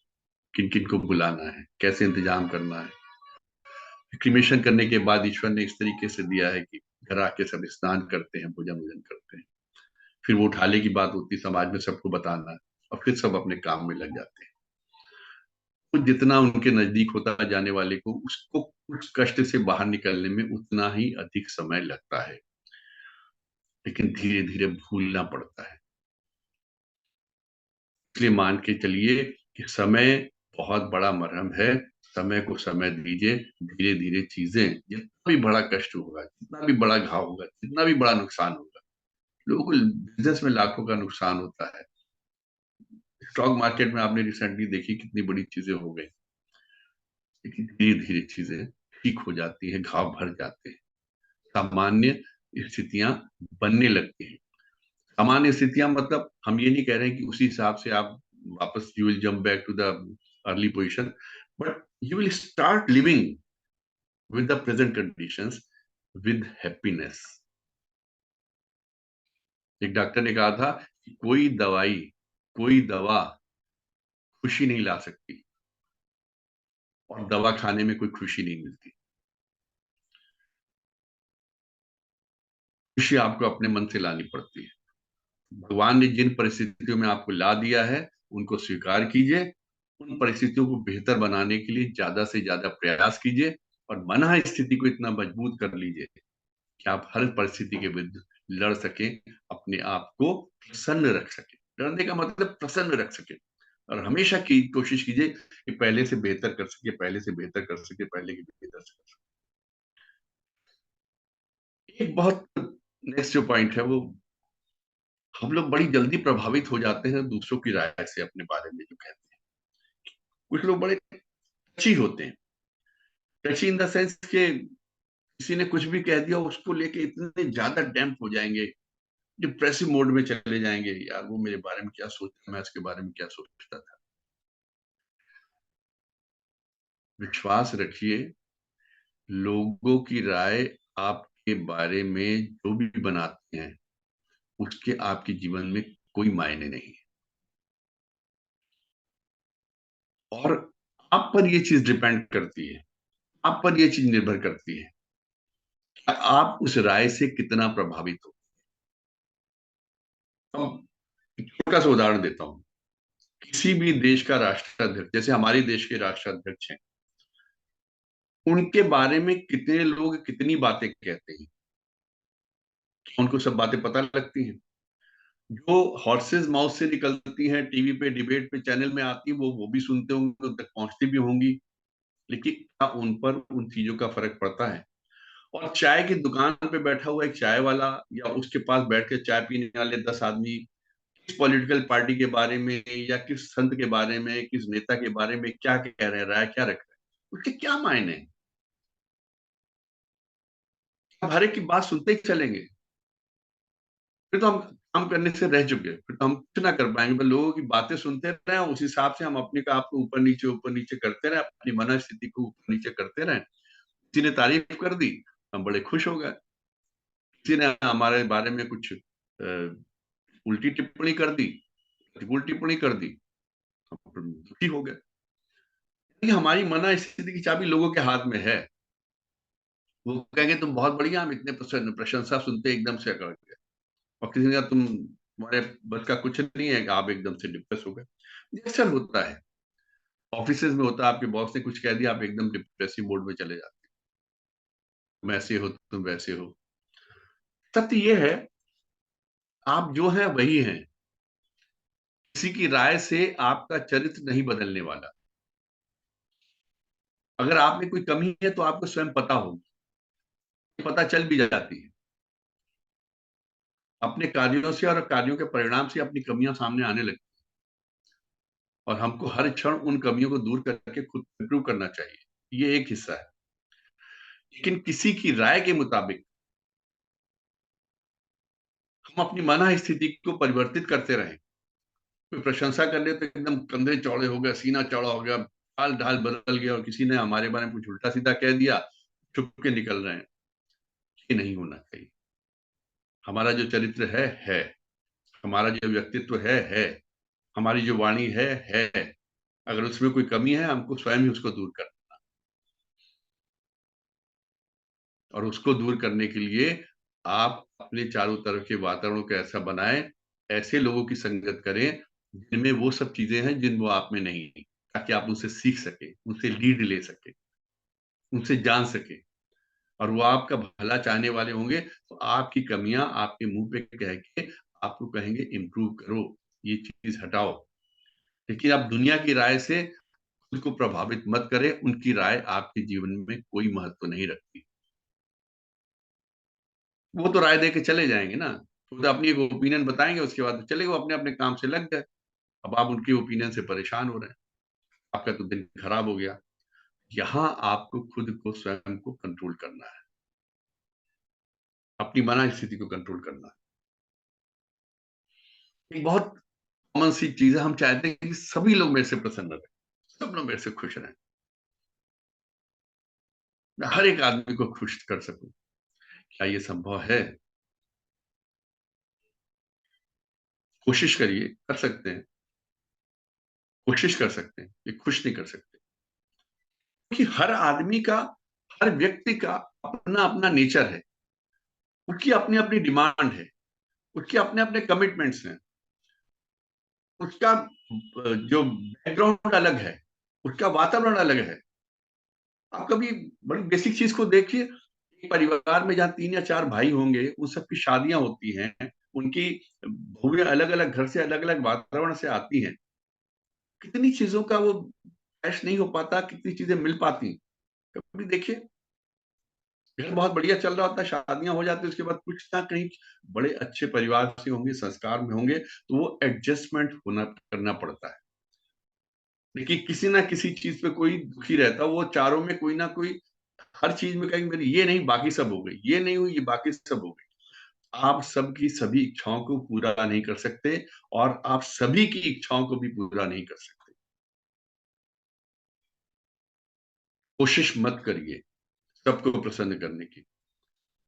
किन किन को बुलाना है, कैसे इंतजाम करना है। क्रिमेशन करने के बाद ईश्वर ने इस तरीके से दिया है कि घर आके सब स्नान करते हैं, पूजन वूजन करते हैं, फिर वो उठाले की बात होती है, समाज में सबको बताना है, और फिर सब अपने काम में लग जाते हैं। तो जितना उनके नजदीक होता जाने वाले को, उसको उस कष्ट से बाहर निकलने में उतना ही अधिक समय लगता है, लेकिन धीरे धीरे भूलना पड़ता है। इसलिए मान के चलिए कि समय बहुत बड़ा मरहम है। समय को समय दीजिए, धीरे धीरे चीजें, जितना भी बड़ा कष्ट होगा, जितना भी बड़ा घाव होगा, जितना भी बड़ा नुकसान होगा, लोगों को बिजनेस में लाखों का नुकसान होता है, स्टॉक मार्केट में आपने रिसेंटली देखी कितनी बड़ी चीजें हो गई, लेकिन धीरे धीरे चीजें ठीक हो जाती है, घाव भर जाते हैं, सामान्य स्थितियां बनने लगती हैं। सामान्य स्थितियां मतलब हम ये नहीं कह रहे हैं कि उसी हिसाब से आप वापस you will jump back to the early position, but you will start living with the present conditions with happiness. एक डॉक्टर ने कहा था कि कोई दवाई, कोई दवा खुशी नहीं ला सकती, और दवा खाने में कोई खुशी नहीं मिलती। खुशी आपको अपने मन से लानी पड़ती है। भगवान ने जिन परिस्थितियों में आपको ला दिया है, उनको स्वीकार कीजिए, उन परिस्थितियों को बेहतर बनाने के लिए ज्यादा से ज्यादा प्रयास कीजिए, और मन स्थिति को इतना मजबूत कर लीजिए कि आप हर परिस्थिति के विरुद्ध लड़ सके, अपने आप को प्रसन्न रख सके। लड़ने का मतलब प्रसन्न रख सके, और हमेशा की कोशिश कीजिए कि पहले से बेहतर कर सके, पहले से बेहतर कर सके, पहले की बेहतर से कर सके। एक बहुत नेक्स्ट जो पॉइंट है वो, हम लोग बड़ी जल्दी प्रभावित हो जाते हैं दूसरों की राय से अपने बारे में जो कहते हैं। कुछ लोग बड़े टची होते हैं, टची इन द सेंस के किसी ने कुछ भी कह दिया उसको लेके इतने ज्यादा डैम्प हो जाएंगे, डिप्रेसिव मोड में चले जाएंगे, यार वो मेरे बारे में क्या सोचता, मैं उसके बारे में क्या सोचता था। विश्वास रखिए, लोगों की राय आपके बारे में जो भी बनाते हैं, उसके आपके जीवन में कोई मायने नहीं है। और आप पर ये चीज डिपेंड करती है, आप पर ये चीज निर्भर करती है कि आप उस राय से कितना प्रभावित हो। अब एक छोटा सा उदाहरण देता हूं। किसी भी देश का राष्ट्राध्यक्ष, जैसे हमारे देश के राष्ट्राध्यक्ष हैं, उनके बारे में कितने लोग कितनी बातें कहते हैं, उनको सब बातें पता लगती हैं। जो हॉर्सेस माउथ से निकलती हैं, टीवी पे डिबेट पे चैनल में आती, वो भी सुनते होंगे, उन तक पहुंचती भी होंगी, लेकिन क्या उन पर उन चीजों का फर्क पड़ता है? और चाय की दुकान पे बैठा हुआ एक चाय वाला या उसके पास बैठ के चाय पीने वाले 10 आदमी किस पॉलिटिकल पार्टी के बारे में या किस संत के बारे में, किस नेता के बारे में क्या कह रहे हैं, राय क्या रख रहे हैं, उसके क्या मायने हैं? अब हर एक की बात सुनते ही चलेंगे, फिर तो हम काम करने से रह चुके, फिर तो हम कुछ ना कर पाएंगे। बस लोगों की बातें सुनते रहे, उस हिसाब से हम अपने का आपको ऊपर नीचे करते रहे, अपनी मन स्थिति को ऊपर नीचे करते रहे। किसी ने तारीफ कर दी, हम बड़े खुश हो गए। किसी ने हमारे बारे में कुछ उल्टी टिप्पणी कर दी, प्रतिकूल टिप्पणी कर दी, हम दुखी हो गए। ये हमारी मन स्थिति की चाबी लोगों के हाथ में है। वो कहेंगे तुम बहुत बढ़िया, हम इतने प्रशंसा सुनते एकदम से अकड़ गए, और किसी ने कहा तुम तुम्हारे बस का कुछ नहीं है, कि आप एकदम से डिप्रेस हो गए। ये अक्सर होता है, ऑफिस में होता है, आपके बॉस ने कुछ कह दिया, आप एकदम डिप्रेसिव मोड में चले जाते हो, तुम ऐसे हो, तुम वैसे हो। सत्य ये है, आप जो है वही हैं। किसी की राय से आपका चरित्र नहीं बदलने वाला। अगर आप में कोई कमी है तो आपको स्वयं पता होगी, पता चल भी जाती है। अपने कार्यों से और कार्यों के परिणाम से अपनी कमियां सामने आने लगती, और हमको हर क्षण उन कमियों को दूर करके खुद इंप्रूव करना चाहिए, ये एक हिस्सा है। लेकिन किसी की राय के मुताबिक हम अपनी मन स्थिति को परिवर्तित करते रहें। कोई प्रशंसा कर ले तो एकदम कंधे चौड़े हो गए, सीना चौड़ा हो गया, हाल ढाल बदल गया, और किसी ने हमारे बारे में कुछ उल्टा सीधा कह दिया, चुप के निकल रहे हैं। ये नहीं होना चाहिए। हमारा जो चरित्र है, हमारा जो व्यक्तित्व है, हमारी जो वाणी है। अगर उसमें कोई कमी है, हमको स्वयं ही उसको दूर करना, और उसको दूर करने के लिए आप अपने चारों तरफ के वातावरण को ऐसा बनाएं, ऐसे लोगों की संगत करें जिनमें वो सब चीजें हैं जिन वो आप में नहीं, ताकि आप उनसे सीख सके, उनसे लीड ले सके, उनसे जान सके। और वो आपका भला चाहने वाले होंगे, तो आपकी कमियां आपके मुंह पे कह के आपको कहेंगे इम्प्रूव करो, ये चीज हटाओ। लेकिन आप दुनिया की राय से खुद को प्रभावित मत करें, उनकी राय आपके जीवन में कोई महत्व नहीं रखती। वो तो राय दे के चले जाएंगे ना, वो तो अपनी एक ओपिनियन बताएंगे, उसके बाद तो चले, वो अपने अपने काम से लग गए। अब आप उनके ओपिनियन से परेशान हो रहे हैं, आपका तो दिन खराब हो गया। यहाँ आपको खुद को स्वयं को कंट्रोल करना है, अपनी मन स्थिति को कंट्रोल करना है। एक बहुत कॉमन सी चीज है, हम चाहते हैं कि सभी लोग मेरे से प्रसन्न रहे, सब लोग मेरे से खुश रहें, मैं हर एक आदमी को खुश कर सकूं। क्या ये संभव है? कोशिश करिए, कर सकते हैं, कोशिश कर सकते हैं, ये खुश नहीं कर सकते। क्योंकि हर आदमी का, हर व्यक्ति का अपना अपना नेचर है, उसकी अपनी अपनी डिमांड है, उसके अपने अपने कमिटमेंट्स हैं, उसका जो बैकग्राउंड अलग है, उसका वातावरण अलग है। आप कभी बड़ी बेसिक चीज को देखिए, एक परिवार में जहाँ 3 या 4 भाई होंगे, उन सबकी शादियां होती हैं, उनकी बहुएं अलग अलग घर से, अलग अलग वातावरण से आती हैं, कितनी चीजों का वो ऐश नहीं हो पाता, कितनी चीजें मिल पाती। कभी देखिए, घर बहुत बढ़िया चल रहा होता है, शादियां हो जाती है, उसके बाद कुछ ना कहीं बड़े अच्छे परिवार से होंगे, संस्कार में होंगे, तो वो एडजस्टमेंट होना करना पड़ता है। लेकिन किसी ना किसी चीज पे कोई दुखी रहता, वो चारों में कोई ना कोई, हर चीज में कहेंगे मेरी ये नहीं बाकी सब हो गई, ये नहीं हुई ये बाकी सब हो गई। आप सबकी सभी इच्छाओं को पूरा नहीं कर सकते, और आप सभी की इच्छाओं को भी पूरा नहीं कर सकते। कोशिश मत करिए सबको प्रसन्न करने की।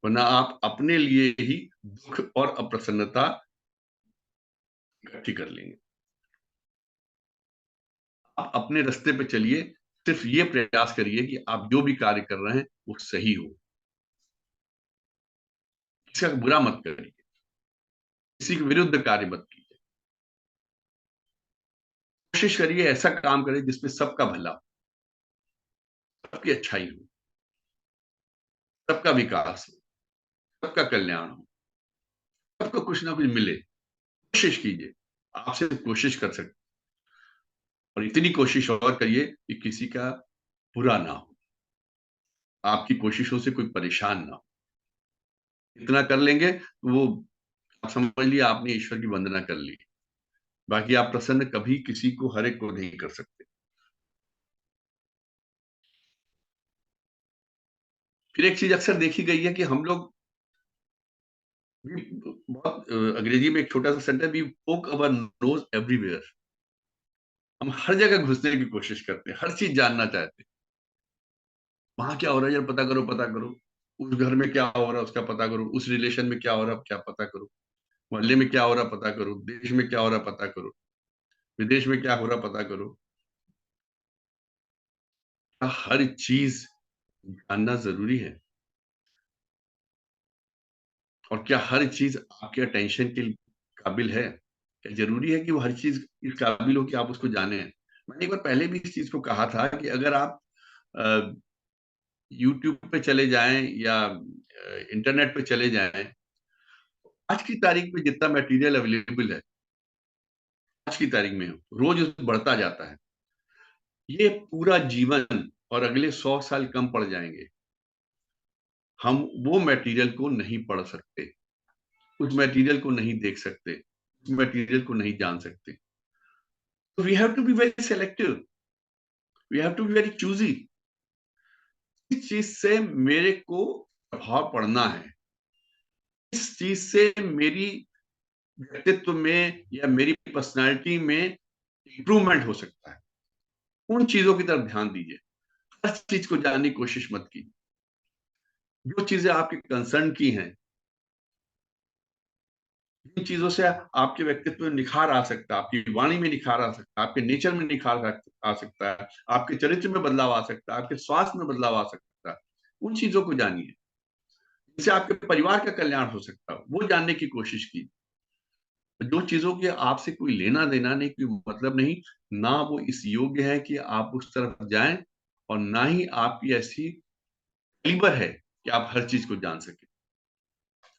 वरना आप अपने लिए ही दुख और अप्रसन्नता इकट्ठी कर लेंगे। आप अपने रास्ते पे चलिए, सिर्फ ये प्रयास करिए कि आप जो भी कार्य कर रहे हैं वो सही हो, किसी का बुरा मत करिए, किसी के विरुद्ध कार्य मत कीजिए। कोशिश करिए ऐसा काम करें जिसमें सबका भला हो, सबकी अच्छाई हो, सबका विकास हो, सबका कल्याण हो, सबको कुछ ना कुछ मिले। कोशिश कीजिए, आपसे कोशिश कर सकते, और इतनी कोशिश और करिए कि किसी का बुरा ना हो, आपकी कोशिशों से कोई परेशान ना हो। इतना कर लेंगे तो वो आप समझ लिया आपने ईश्वर की वंदना कर ली। बाकी आप प्रसन्न कभी किसी को, हर एक को नहीं कर सकते। फिर एक चीज अक्सर देखी गई है कि हम लोग बहुत अंग्रेजी में एक छोटा सा सेंटेंस, वी पोक अवर नोज एवरीवेयर। हम हर जगह घुसने की कोशिश करते हैं, हर चीज जानना चाहते हैं। वहां क्या हो रहा है यार, पता करो पता करो। उस घर में क्या हो रहा है उसका पता करो, उस रिलेशन में क्या हो रहा है क्या पता करो, मोहल्ले में क्या हो रहा पता करो, देश में क्या हो रहा पता करो, विदेश में क्या हो रहा पता करो। क्या हर चीज जानना जरूरी है? और क्या हर चीज आपके अटेंशन के काबिल है? क्या जरूरी है कि वो हर चीज इस काबिल हो कि आप उसको जाने? मैंने एक बार पहले भी इस चीज को कहा था कि अगर आप यूट्यूब पे चले जाएं या इंटरनेट पे चले जाएं, आज की तारीख में जितना मटेरियल अवेलेबल है, आज की तारीख में रोज बढ़ता जाता है। ये पूरा जीवन और अगले 100 साल कम पड़ जाएंगे, हम वो मटेरियल को नहीं पढ़ सकते, उस मटेरियल को नहीं देख सकते, उस मटेरियल को नहीं जान सकते। तो we have to be very selective, we have to be very choosy. इस चीज से मेरे को प्रभाव पड़ना है, इस चीज से मेरी व्यक्तित्व में या मेरी पर्सनालिटी में इंप्रूवमेंट हो सकता है, उन चीजों की तरफ ध्यान दीजिए। हर चीज को जानने की कोशिश मत कीजिए। जो चीजें आपके कंसर्न की हैं, जिन चीजों से आपके व्यक्तित्व में निखार आ सकता है, आपकी वाणी में निखार आ सकता है, आपके नेचर में निखार आ सकता है, आपके चरित्र में बदलाव आ सकता है, आपके स्वास्थ्य में बदलाव आ सकता है, उन चीजों को जानिए। जिससे आपके परिवार का कल्याण हो सकता है, वो जानने की कोशिश कीजिए। जो चीजों के आपसे कोई लेना देना नहीं, कोई मतलब नहीं, ना वो इस योग्य है कि आप उस तरफ जाएं, और ना ही आपकी ऐसी कैलिबर है कि आप हर चीज को जान सके।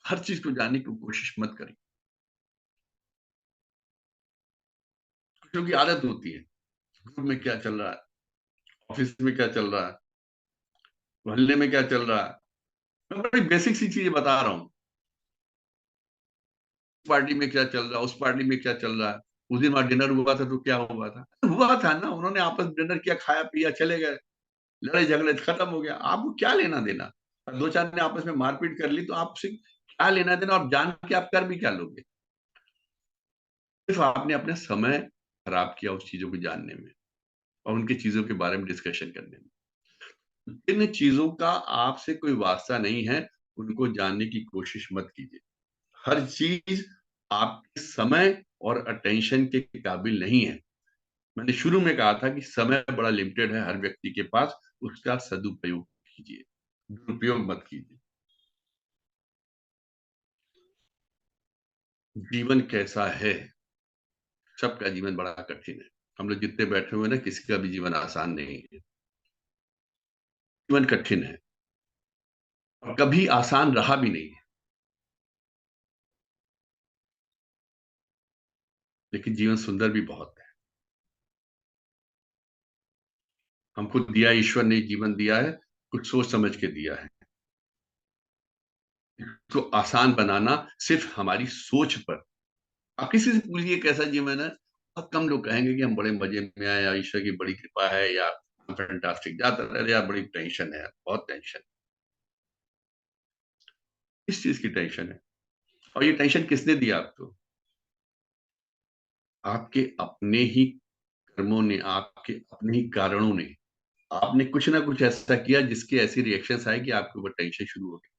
हर चीज को जानने की कोशिश मत करें। कुछ की आदत होती है, ग्रुप में क्या चल रहा है, ऑफिस में क्या चल रहा है, मोहल्ले में क्या चल रहा है। मैं बड़ी बेसिक सी चीजें बता रहा हूँ, पार्टी में क्या चल रहा है, उस पार्टी में क्या चल रहा है। उस दिन वहां डिनर हुआ था तो क्या हुआ था, हुआ था ना, उन्होंने आपस में डिनर किया, खाया पिया, चले गए, लड़ाई झगड़े खत्म हो गया। आपको क्या लेना देना? दो चार ने आपस में मारपीट कर ली तो आपसे क्या लेना देना, और जान के आप कर भी क्या लोगे? सिर्फ आपने अपना समय खराब किया उस चीजों को जानने में और उनकी चीजों के बारे में डिस्कशन करने में। जिन चीजों का आपसे कोई वास्ता नहीं है, उनको जानने की कोशिश मत कीजिए। हर चीज आपके समय और अटेंशन के काबिल नहीं है। मैंने शुरू में कहा था कि समय बड़ा लिमिटेड है हर व्यक्ति के पास, उसका सदुपयोग कीजिए, दुरुपयोग मत कीजिए। जीवन कैसा है? सबका जीवन बड़ा कठिन है। हम लोग जितने बैठे हुए हैं ना, किसी का भी जीवन आसान नहीं है। जीवन कठिन है और कभी आसान रहा भी नहीं है, लेकिन जीवन सुंदर भी बहुत है। हमको दिया, ईश्वर ने जीवन दिया है, कुछ सोच समझ के दिया है। तो आसान बनाना सिर्फ हमारी सोच पर। आप किसी से पूछिए कैसा जीवन है, बहुत कम लोग कहेंगे कि हम बड़े मजे में आए, या ईश्वर की बड़ी कृपा है, या फैंटास्टिक। ज्यादातर अरे यार बड़ी टेंशन है, बहुत टेंशन। किस चीज की टेंशन है? और ये टेंशन किसने दिया आपको? आपके अपने ही कर्मों ने, आपके अपने ही कारणों ने। आपने कुछ ना कुछ ऐसा किया जिसके ऐसी रिएक्शंस आए कि आपके ऊपर टेंशन शुरू हो गई।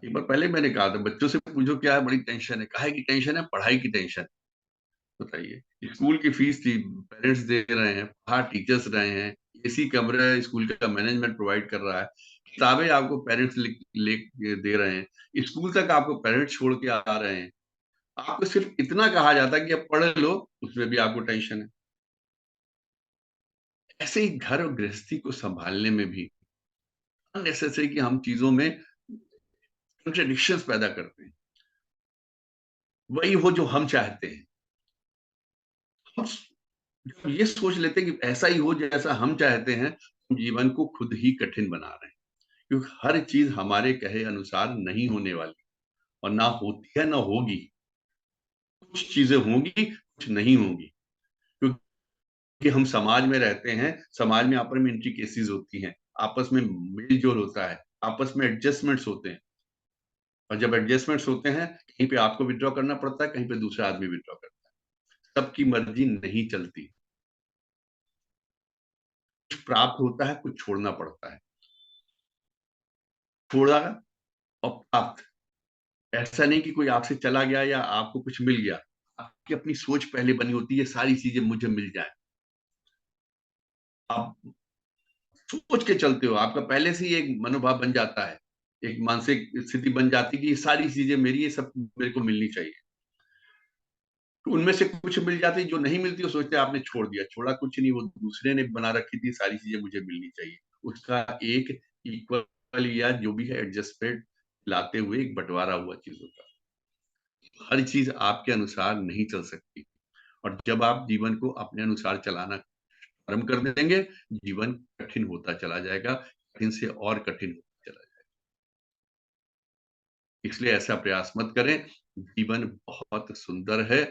एक बार पहले मैंने कहा था, बच्चों से पूछो क्या है, बड़ी टेंशन है। काहे की टेंशन है? पढ़ाई की टेंशन। बताइए, स्कूल की फीस थी, पेरेंट्स दे रहे हैं, बाहर टीचर्स रहे हैं, एसी कमरा है, स्कूल का मैनेजमेंट प्रोवाइड कर रहा है, किताबें आपको पेरेंट्स ले दे रहे हैं, स्कूल तक आपको पेरेंट्स छोड़ के आ रहे हैं। आपको सिर्फ इतना कहा जाता है कि अब पढ़ लो, उसमें भी आपको टेंशन है। ऐसे ही घर और गृहस्थी को संभालने में भी अननेसेसरी कि हम चीजों में कंट्रडिक्शंस पैदा करते हैं। वही हो जो हम चाहते हैं, हम जब ये सोच लेते हैं कि ऐसा ही हो जैसा हम चाहते हैं, हम जीवन को खुद ही कठिन बना रहे हैं। क्योंकि हर चीज हमारे कहे अनुसार नहीं होने वाली, और ना होती है ना होगी। कुछ चीजें होंगी, कुछ नहीं होंगी, क्योंकि हम समाज में रहते हैं। समाज में आपस में इंट्रिकेसीज होती हैं, आपस में मेल जोल होता है, आपस में एडजस्टमेंट्स होते हैं। और जब एडजस्टमेंट्स होते हैं, कहीं पे आपको विड्रॉ करना पड़ता है, कहीं पे दूसरा आदमी विड्रॉ करता है। सबकी मर्जी नहीं चलती, कुछ प्राप्त होता है, कुछ छोड़ना पड़ता है। छोड़ा और प्राप्त, ऐसा नहीं कि कोई आपसे चला गया या आपको कुछ मिल गया। आपकी अपनी सोच पहले बनी होती है, सारी चीजें मुझे मिल जाए। आप सोच के चलते हो, आपका पहले से ही एक मनोभाव बन जाता है, एक मानसिक स्थिति बन जाती है कि ये सारी चीजें मेरी, ये सब मेरे को मिलनी चाहिए। तो उनमें से कुछ मिल जाती, जो नहीं मिलती वो सोचते हैं आपने छोड़ दिया। छोड़ा कुछ नहीं, वो दूसरे ने बना रखी थी, सारी चीजें मुझे मिलनी चाहिए। उसका एक इक्वल या जो भी है एडजस्टमेंट लाते हुए एक बंटवारा हुआ चीजों का। हर चीज आपके अनुसार नहीं चल सकती, और जब आप जीवन को अपने अनुसार चलाना प्रारंभ कर देंगे, जीवन कठिन होता चला जाएगा, कठिन से और कठिन होता चला जाएगा। इसलिए ऐसा प्रयास मत करें। जीवन बहुत सुंदर है,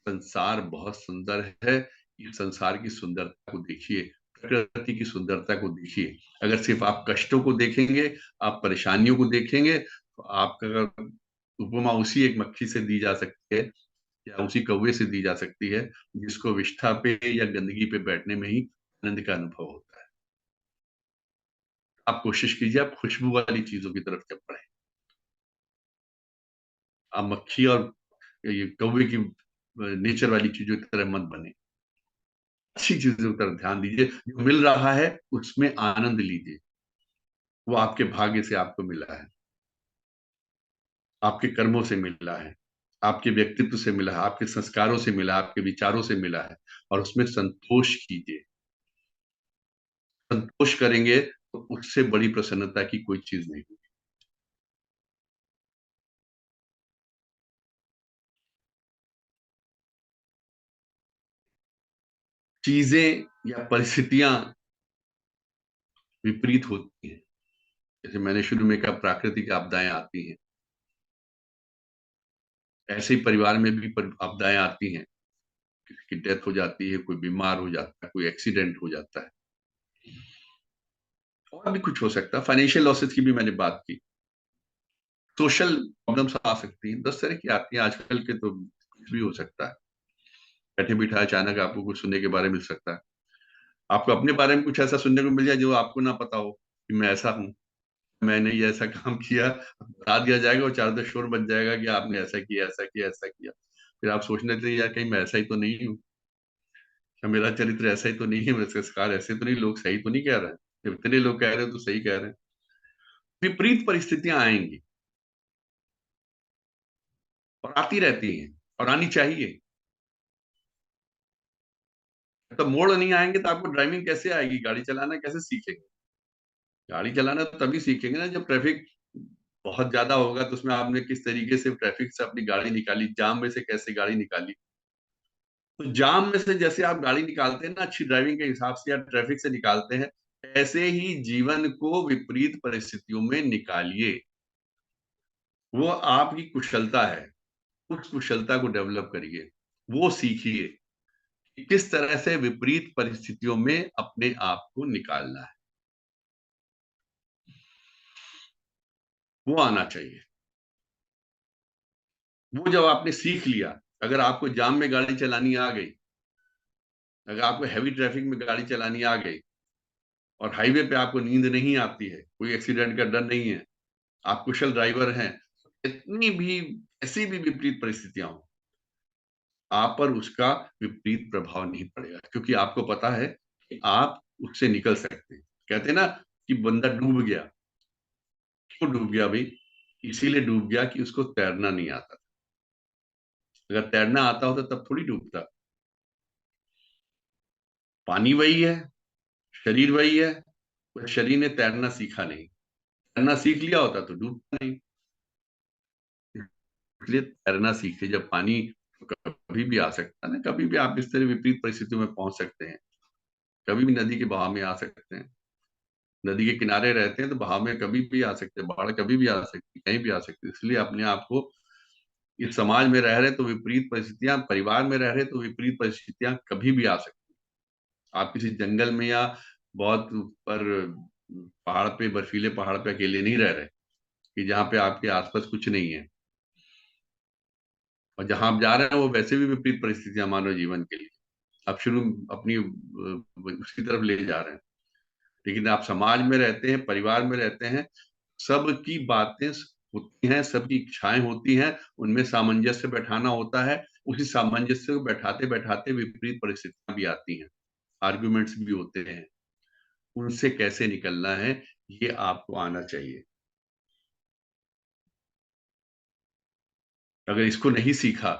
संसार बहुत सुंदर है। इस संसार की सुंदरता को देखिए, प्रकृति की सुंदरता को देखिए। अगर सिर्फ आप कष्टों को देखेंगे, आप परेशानियों को देखेंगे, तो आपका अगर उपमा उसी एक मक्खी से दी जा सकती है, या उसी कौवे से दी जा सकती है, जिसको विष्ठा पे या गंदगी पे बैठने में ही आनंद का अनुभव होता है। आप कोशिश कीजिए, आप खुशबू वाली चीजों की तरफ जब बढ़े, आप मक्खी और ये कौवे की नेचर वाली चीजों की तरह मत बने। अच्छी चीजों की तरफ ध्यान दीजिए, जो मिल रहा है उसमें आनंद लीजिए। वो आपके भाग्य से आपको मिला है, आपके कर्मों से मिला है, आपके व्यक्तित्व से मिला है, आपके संस्कारों से मिला है, आपके विचारों से मिला है। और उसमें संतोष कीजिए। संतोष करेंगे तो उससे बड़ी प्रसन्नता की कोई चीज नहीं। चीजें या परिस्थितियां विपरीत होती हैं। जैसे मैंने शुरू में कहा, प्राकृतिक आपदाएं आती हैं, ऐसे ही परिवार में भी आपदाएं आती हैं। किसी की डेथ हो जाती है, कोई बीमार हो जाता है, कोई एक्सीडेंट हो जाता है, और भी कुछ हो सकता है। फाइनेंशियल लॉसेस की भी मैंने बात की। सोशल प्रॉब्लम्स आ सकती हैं, 10 तरह की आती हैं आजकल के, तो कुछ भी हो सकता है। बैठे बिठाए अचानक आपको कुछ सुनने के बारे में मिल सकता है। आपको अपने बारे में कुछ ऐसा सुनने को मिल जाए जो आपको ना पता हो, कि मैं ऐसा हूँ, मैंने ये ऐसा काम किया, बता दिया जाएगा और चारों तरफ शोर बन जाएगा कि आपने ऐसा किया, ऐसा किया, ऐसा किया। फिर आप सोचने लगते हैं, यार कहीं मैं ऐसा ही तो नहीं हूँ, क्या मेरा चरित्र ऐसा ही तो नहीं है, मेरे संस्कार ऐसे तो नहीं, लोग सही तो नहीं कह रहे हैं। जब इतने लोग कह रहे हैं तो सही कह रहे हैं। विपरीत परिस्थितियां आएंगी, और आती रहती हैं, और आनी चाहिए। तो मोड़ नहीं आएंगे तो आपको ड्राइविंग कैसे आएगी, गाड़ी चलाना कैसे सीखेंगे? गाड़ी चलाना तभी सीखेंगे ना जब ट्रैफिक बहुत ज्यादा होगा, तो उसमें आपने किस तरीके से ट्रैफिक से अपनी गाड़ी निकाली, जाम में से कैसे गाड़ी निकाली। तो जाम में से जैसे आप गाड़ी निकालते हैं ना अच्छी ड्राइविंग के हिसाब से, या ट्रैफिक से निकालते हैं, ऐसे ही जीवन को विपरीत परिस्थितियों में निकालिए। वो आपकी कुशलता है, उस कुशलता को डेवलप करिए, वो सीखिए कि किस तरह से विपरीत परिस्थितियों में अपने आप को निकालना है। वो आना चाहिए। वो जब आपने सीख लिया, अगर आपको जाम में गाड़ी चलानी आ गई, अगर आपको हैवी ट्रैफिक में गाड़ी चलानी आ गई, और हाईवे पे आपको नींद नहीं आती है, कोई एक्सीडेंट का डर नहीं है, आप कुशल ड्राइवर हैं, इतनी भी ऐसी भी विपरीत परिस्थितियां हो, आप पर उसका विपरीत प्रभाव नहीं पड़ेगा, क्योंकि आपको पता है कि आप उससे निकल सकते हैं। कहते हैं ना कि बंदा डूब गया, क्यों डूब गया भाई? इसीलिए डूब गया कि उसको तैरना नहीं आता। अगर तैरना आता होता तब थोड़ी डूबता। पानी वही है, शरीर वही है, पर शरीर ने तैरना सीखा नहीं। तैरना सीख लिया होता तो डूबता नहीं। इसलिए तैरना सीखे। जब पानी कभी भी आ सकता है ना, कभी भी आप इस तरह विपरीत परिस्थितियों में पहुंच सकते हैं, कभी भी नदी के बहाव में आ सकते हैं। नदी के किनारे रहते हैं तो बहाव में कभी भी आ सकते हैं, बाढ़ कभी भी आ सकती है, कहीं भी आ सकती है। इसलिए अपने आप को, इस समाज में रह रहे तो विपरीत परिस्थितियां, परिवार में रह रहे तो विपरीत परिस्थितियां कभी भी आ सकती हैं। आप किसी जंगल में या बहुत ऊपर पहाड़ पे, बर्फीले पहाड़ पे अकेले नहीं रह रहे, कि जहाँ पे आपके आसपास कुछ नहीं है। और जहां आप जा रहे हैं वो वैसे भी विपरीत परिस्थितियां मानव जीवन के लिए आप शुरू अपनी उसकी तरफ ले जा रहे हैं। लेकिन आप समाज में रहते हैं, परिवार में रहते हैं, सबकी बातें होती हैं, सबकी इच्छाएं होती हैं, उनमें सामंजस्य बैठाना होता है। उसी सामंजस्य को बैठाते बैठाते विपरीत परिस्थितियां भी आती हैं, आर्गुमेंट्स भी होते हैं। उनसे कैसे निकलना है, ये आपको आना चाहिए। अगर इसको नहीं सीखा,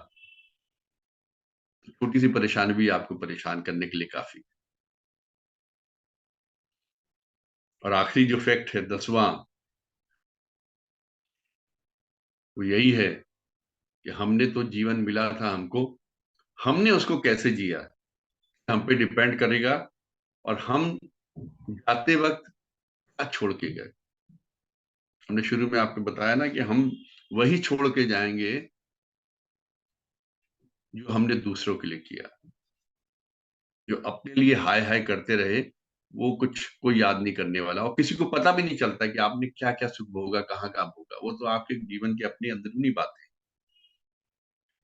तो छोटी सी परेशानी भी आपको परेशान करने के लिए काफी। और आखिरी जो फैक्ट है, 10वां, वो यही है कि हमने तो जीवन मिला था हमको, हमने उसको कैसे जिया हम पे डिपेंड करेगा। और हम जाते वक्त क्या छोड़ के गए। हमने शुरू में आपको बताया ना कि हम वही छोड़ के जाएंगे जो हमने दूसरों के लिए किया। जो अपने लिए हाय हाय करते रहे, वो कुछ कोई याद नहीं करने वाला, और किसी को पता भी नहीं चलता कि आपने क्या क्या सुख भोगा, कहाँ कहाँ भोगा। वो तो आपके जीवन की अपनी अंदरूनी बात है।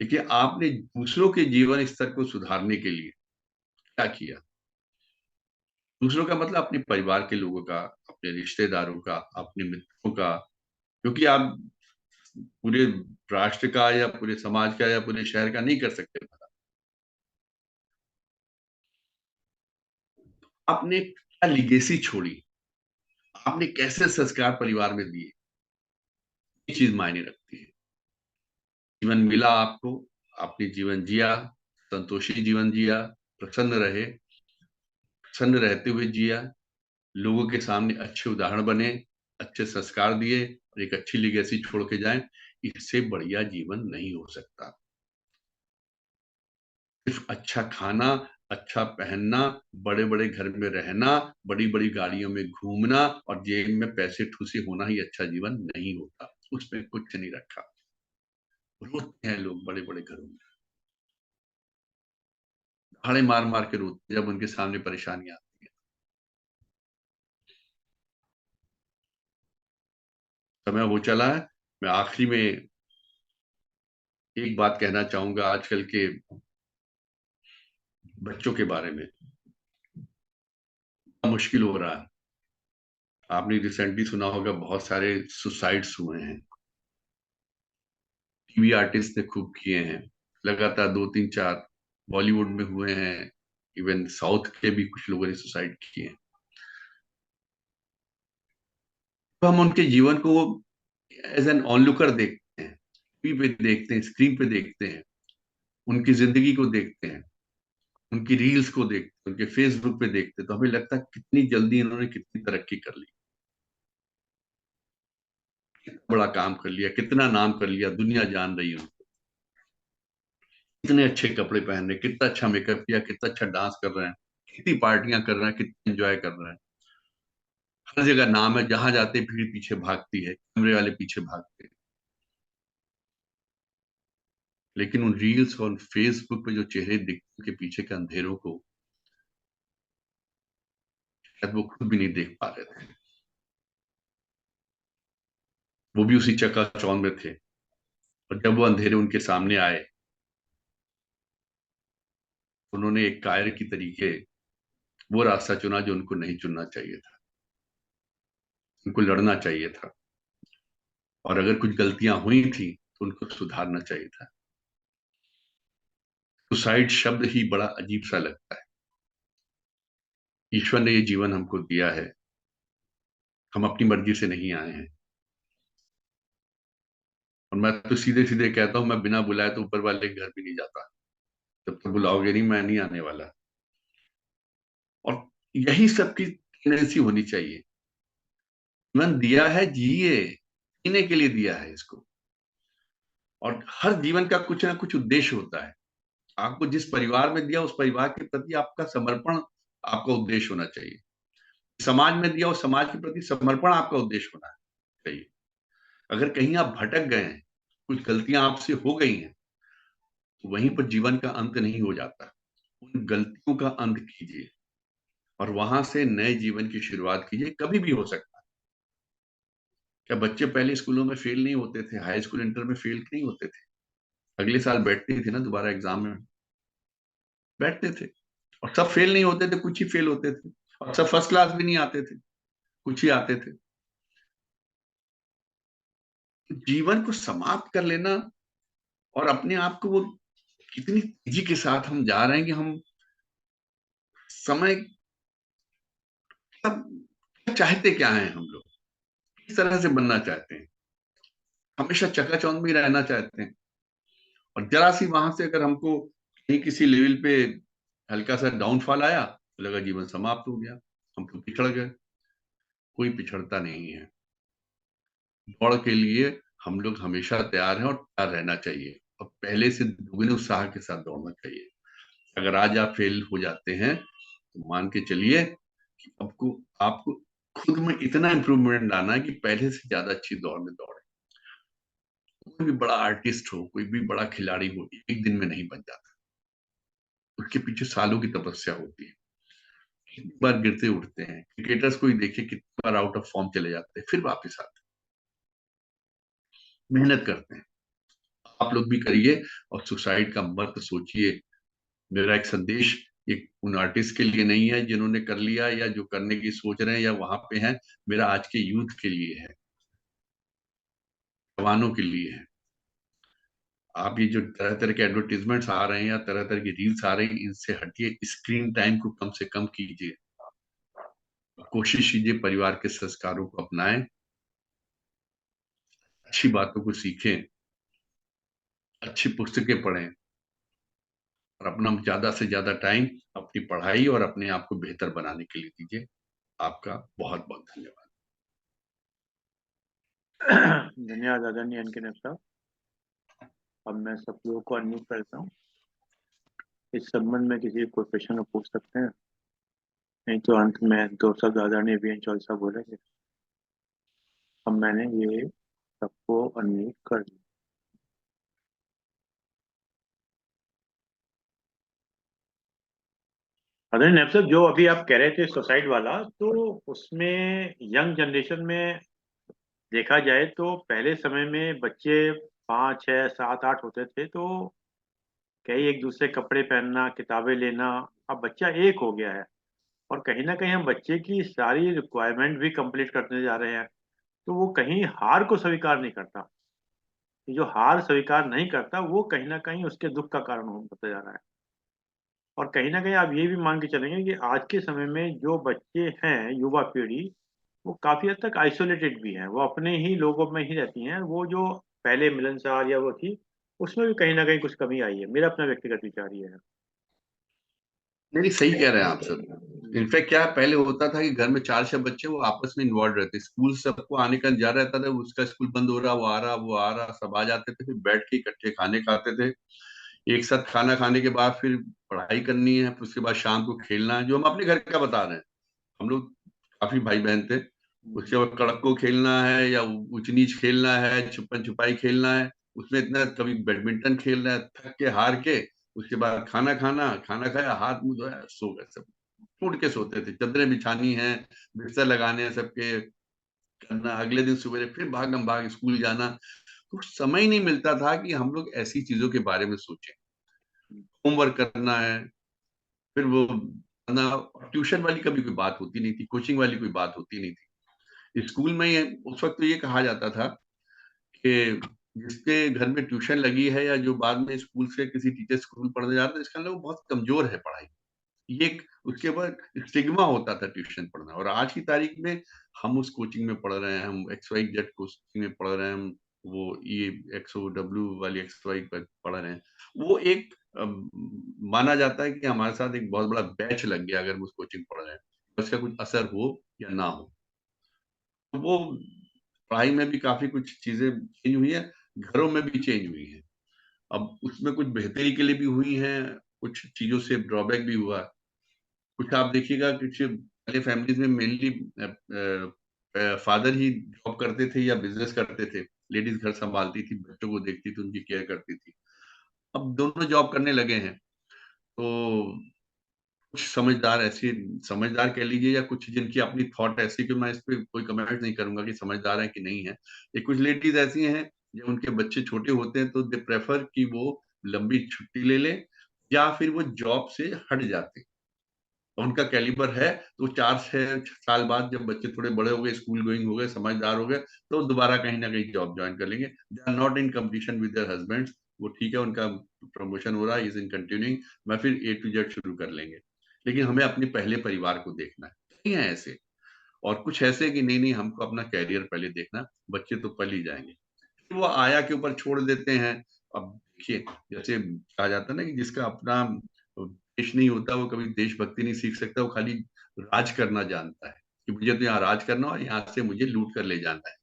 देखिए, आपने दूसरों के जीवन स्तर को सुधारने के लिए क्या किया। दूसरों का मतलब अपने परिवार के लोगों का, अपने रिश्तेदारों का, अपने मित्रों का। क्योंकि आप पूरे राष्ट्र का या पूरे समाज का या पूरे शहर का नहीं कर सकते भला। आपने क्या लिगेसी छोड़ी, आपने कैसे संस्कार परिवार में दिए, ये चीज मायने रखती है। जीवन मिला आपको, आपने जीवन जिया, संतोषी जीवन जिया, प्रसन्न रहे, प्रसन्न रहते हुए जिया, लोगों के सामने अच्छे उदाहरण बने, अच्छे संस्कार दिए, और एक अच्छी लिगेसी छोड़ के जाएं। इससे बढ़िया जीवन नहीं हो सकता। सिर्फ अच्छा खाना, अच्छा पहनना, बड़े बड़े घर में रहना, बड़ी बड़ी गाड़ियों में घूमना और जेब में पैसे ठूसे होना ही अच्छा जीवन नहीं होता। उसमें कुछ नहीं रखा। रोते हैं लोग बड़े बड़े घरों में, भाड़े मार मार के रोते जब उनके सामने परेशानी आती है। समय वो चला है। मैं आखिरी में एक बात कहना चाहूंगा आजकल के बच्चों के बारे में। मुश्किल हो रहा है। आपने रिसेंटली सुना होगा, बहुत सारे सुसाइड्स हुए हैं। टीवी आर्टिस्ट ने खूब किए हैं, लगातार 2 3 4 बॉलीवुड में हुए हैं। इवन साउथ के भी कुछ लोगों ने सुसाइड किए हैं। तो हम उनके जीवन को एज एन ऑनलुकर देखते हैं, टीवी पे देखते हैं, स्क्रीन पे देखते हैं, उनकी जिंदगी को देखते हैं, उनकी रील्स को देखते हैं, उनके फेसबुक पे देखते हैं, तो हमें लगता है कितनी जल्दी इन्होंने कितनी तरक्की कर ली, कितना बड़ा काम कर लिया, कितना नाम कर लिया, दुनिया जान रही है उनको। कितने अच्छे कपड़े पहन रहे, कितना अच्छा मेकअप किया, कितना अच्छा डांस कर रहे हैं, कितनी पार्टियां कर रहे हैं, कितनी एंजॉय कर रहे हैं। हर जगह नाम है, जहां जाते भीड़ पीछे भागती है, कैमरे वाले पीछे भागते हैं। लेकिन उन रील्स और फेसबुक पे जो चेहरे दिखते हैं, के पीछे के अंधेरों को शायद वो खुद भी नहीं देख पा रहे थे। वो भी उसी चकाचौंध में थे, और जब वो अंधेरे उनके सामने आए, उन्होंने एक कायर की तरीके वो रास्ता चुना जो उनको नहीं चुनना चाहिए था। उनको लड़ना चाहिए था। और अगर कुछ गलतियां हुई थी तो उनको सुधारना चाहिए था। सुसाइड शब्द ही बड़ा अजीब सा लगता है। ईश्वर ने ये जीवन हमको दिया है, हम अपनी मर्जी से नहीं आए हैं। और मैं तो सीधे सीधे कहता हूं, मैं बिना बुलाए तो ऊपर वाले के घर भी नहीं जाता। जब तक बुलाओगे नहीं, मैं नहीं आने वाला। और यही सबकी टेंडेंसी होनी चाहिए। जीवन दिया है, जिए, जीने के लिए दिया है इसको। और हर जीवन का कुछ ना कुछ उद्देश्य होता है। आपको जिस परिवार में दिया, उस परिवार के प्रति आपका समर्पण आपका उद्देश्य होना चाहिए। समाज में दिया, उस समाज के प्रति समर्पण आपका उद्देश्य होना चाहिए। अगर कहीं आप भटक गए हैं, कुछ गलतियां आपसे हो गई हैं, तो वहीं पर जीवन का अंत नहीं हो जाता। उन गलतियों का अंत कीजिए और वहां से नए जीवन की शुरुआत कीजिए। कभी भी हो सकता है। क्या बच्चे पहले स्कूलों में फेल नहीं होते थे? हाई स्कूल इंटर में फेल नहीं होते थे? अगले साल बैठते थे ना दोबारा एग्जाम में, बैठते थे। और सब फेल नहीं होते थे, कुछ ही फेल होते थे। और सब फर्स्ट क्लास भी नहीं आते थे, कुछ ही आते थे। तो जीवन को समाप्त कर लेना और अपने आप को वो कितनी तेजी के साथ हम जा रहे हैं कि हम समय सब चाहते क्या हैं, हम लोग किस तरह से बनना चाहते हैं। हमेशा चकाचौंध में रहना चाहते हैं। और जरा सी वहां से अगर हमको कहीं किसी लेवल पे हल्का सा डाउनफॉल आया तो लगा जीवन समाप्त हो गया, हम तो पिछड़ गए। कोई पिछड़ता नहीं है। दौड़ के लिए हम लोग हमेशा तैयार हैं और तैयार रहना चाहिए। और पहले से दुगने उत्साह के साथ दौड़ना चाहिए। अगर आज आप फेल हो जाते हैं तो मान के चलिए कि आपको आपको खुद में इतना इंप्रूवमेंट लाना है कि पहले से ज्यादा अच्छी दौड़ में दौड़े। कोई भी बड़ा आर्टिस्ट हो, कोई भी बड़ा खिलाड़ी हो, एक दिन में नहीं बन जाता। उसके पीछे सालों की तपस्या होती है। कितनी बार गिरते उठते हैं। क्रिकेटर्स को ही देखिए, कितनी बार आउट ऑफ फॉर्म चले जाते हैं, फिर वापस आते हैं, मेहनत करते हैं। आप लोग भी करिए और सुसाइड का मत सोचिए। मेरा एक संदेश एक उन आर्टिस्ट के लिए नहीं है जिन्होंने कर लिया या जो करने की सोच रहे हैं या वहां पे हैं। मेरा आज के यूथ के लिए है, जवानों के लिए है। आप ये जो तरह तरह के एडवर्टीजमेंट्स आ रहे हैं या तरह तरह की रील्स आ रही हैं, इनसे हटिए। स्क्रीन टाइम को कम से कम कीजिए। कोशिश कीजिए परिवार के संस्कारों को अपनाएं, अच्छी बातों को सीखें, अच्छी पुस्तकें पढ़ें और अपना ज्यादा से ज्यादा टाइम अपनी पढ़ाई और अपने आप को बेहतर बनाने के लिए दीजिए। आपका बहुत बहुत धन्यवाद। धन्यवाद आदरणीय एनके साहब। अब मैं सब लोगों को अनम्यूट करता हूँ। इस संबंध में किसी को क्वेश्चन पूछ सकते हैं, नहीं तो अंत में दो शब्द आदरणीय वीएन चौल साहब बोलेंगे। अब मैंने ये सबको अनम्यूट कर दिया। आदरणीय नैब साहब, जो अभी आप कह रहे थे सुसाइड वाला, तो उसमें यंग जनरेशन में देखा जाए तो पहले समय में बच्चे 5 6 7 8 होते थे, तो कई एक दूसरे कपड़े पहनना, किताबें लेना। अब बच्चा एक हो गया है और कहीं ना कहीं हम बच्चे की सारी रिक्वायरमेंट भी कंप्लीट करने जा रहे हैं, तो वो कहीं हार को स्वीकार नहीं करता। जो हार स्वीकार नहीं करता वो कहीं ना कहीं उसके दुख का कारण होता जा रहा है। और कहीं ना कहीं आप ये भी मान के चलेंगे कि आज के समय में जो बच्चे हैं, युवा पीढ़ी, वो काफी हद तक आइसोलेटेड भी हैं। वो अपने ही लोगों में ही रहती हैं। वो जो पहले मिलनसार या वो थी, उसमें भी कहीं ना कहीं कुछ कमी आई है। मेरा अपना व्यक्तिगत विचार ये है। नहीं, सही कह रहे हैं आप सब। इनफैक्ट क्या पहले होता था कि घर में 4 6 बच्चे वो आपस में इन्वॉल्व रहते, स्कूल सबको आने का जा रहता था, उसका स्कूल बंद हो रहा, वो आ रहा, वो आ रहा, सब आ जाते थे, फिर बैठ के इकट्ठे खाने खाते थे। एक साथ खाना खाने के बाद फिर पढ़ाई करनी है, फिर उसके बाद शाम को खेलना है, जो हम अपने घर का बता रहे हैं। हम लोग काफी भाई बहन थे। उसके बाद कड़क्को खेलना है या ऊंच नीच खेलना है, छुपन छुपाई खेलना है। उसमें इतना कभी बैडमिंटन खेलना है, थक के हार के। उसके बाद खाना खाना, खाना खाया, हाथ मुंह धोया, सो गए सब। टूट के सोते थे, चादरें बिछानी है, बिस्तर लगाने हैं सबके, करना, अगले दिन सुबह फिर भागम भाग स्कूल जाना। तो समय ही नहीं मिलता था कि हम लोग ऐसी चीजों के बारे में सोचें। होमवर्क करना है, फिर वो करना। ट्यूशन वाली कभी कोई बात होती नहीं थी, कोचिंग वाली कोई बात होती नहीं थी। स्कूल में ही उस वक्त तो ये कहा जाता था कि जिसके घर में ट्यूशन लगी है या जो बाद में स्कूल से किसी टीचर स्कूल पढ़ने जाता है, इसका मतलब वो बहुत कमजोर है पढ़ाई। ये एक उसके ऊपर स्टिग्मा होता था ट्यूशन पढ़ना, और आज की तारीख में हम उस कोचिंग में पढ़ रहे हैं, हम XYZ कोचिंग में पढ़ रहे हैं, हम वो ये XOW वाली XY पर पढ़ रहे हैं। वो एक माना जाता है कि हमारे साथ एक बहुत बड़ा बैच लग गया अगर हम उस कोचिंग पढ़ रहे हैं, उसका कुछ असर हो या ना हो। तो वो पढ़ाई में भी काफ़ी कुछ चीज़ें चेंज हुई हैं, घरों में भी चेंज हुई हैं। अब उसमें कुछ बेहतरी के लिए भी हुई हैं, कुछ चीज़ों से ड्रॉबैक भी हुआ है। कुछ आप देखिएगा कुछ पहले फैमिलीज़ में मेनली फादर ही जॉब करते थे या बिज़नेस करते थे। लेडीज़ घर सँभालती थी, बच्चों को देखती थी, उनकी केयर करती थी। अब दोनों जॉब करने लगे हैं, तो कुछ समझदार ऐसे समझदार कह लीजिए या कुछ जिनकी अपनी थॉट ऐसी कि मैं इस पे कोई कमेंट नहीं करूँगा कि समझदार हैं कि नहीं है। ये कुछ लेडीज़ ऐसी हैं, जब उनके बच्चे छोटे होते हैं तो दे प्रेफर कि वो लंबी छुट्टी ले लें या फिर वो जॉब से हट जाते हैं। उनका कैलिबर है, तो 4-6 साल बाद जब बच्चे थोड़े बड़े हो गए, स्कूल गोइंग हो गए, समझदार हो गए, तो दोबारा कहीं न कहीं जॉब जॉइन कर लेंगे। They are not in competition with their husbands. वो ठीक है, उनका प्रमोशन हो रहा है, ही इज़ इन कंटिन्यूइंग, मैं फिर ए टू जेड शुरू कर लेंगे। लेकिन हमें अपने पहले परिवार को देखना है। कई हैं ऐसे, और कुछ ऐसे कि नहीं, नहीं हमको अपना करियर पहले देखना है, बच्चे तो पल ही जाएँगे। फिर वो आया के ऊपर छोड़ देते हैं। अब देखिए, जैसे कहा जाता है ना कि जिसका अपना देश नहीं होता, वो कभी देशभक्ति नहीं सीख सकता, वो खाली राज करना जानता है, कि मुझे तो यहाँ राज करना है और यहाँ से मुझे लूट कर ले जाना है।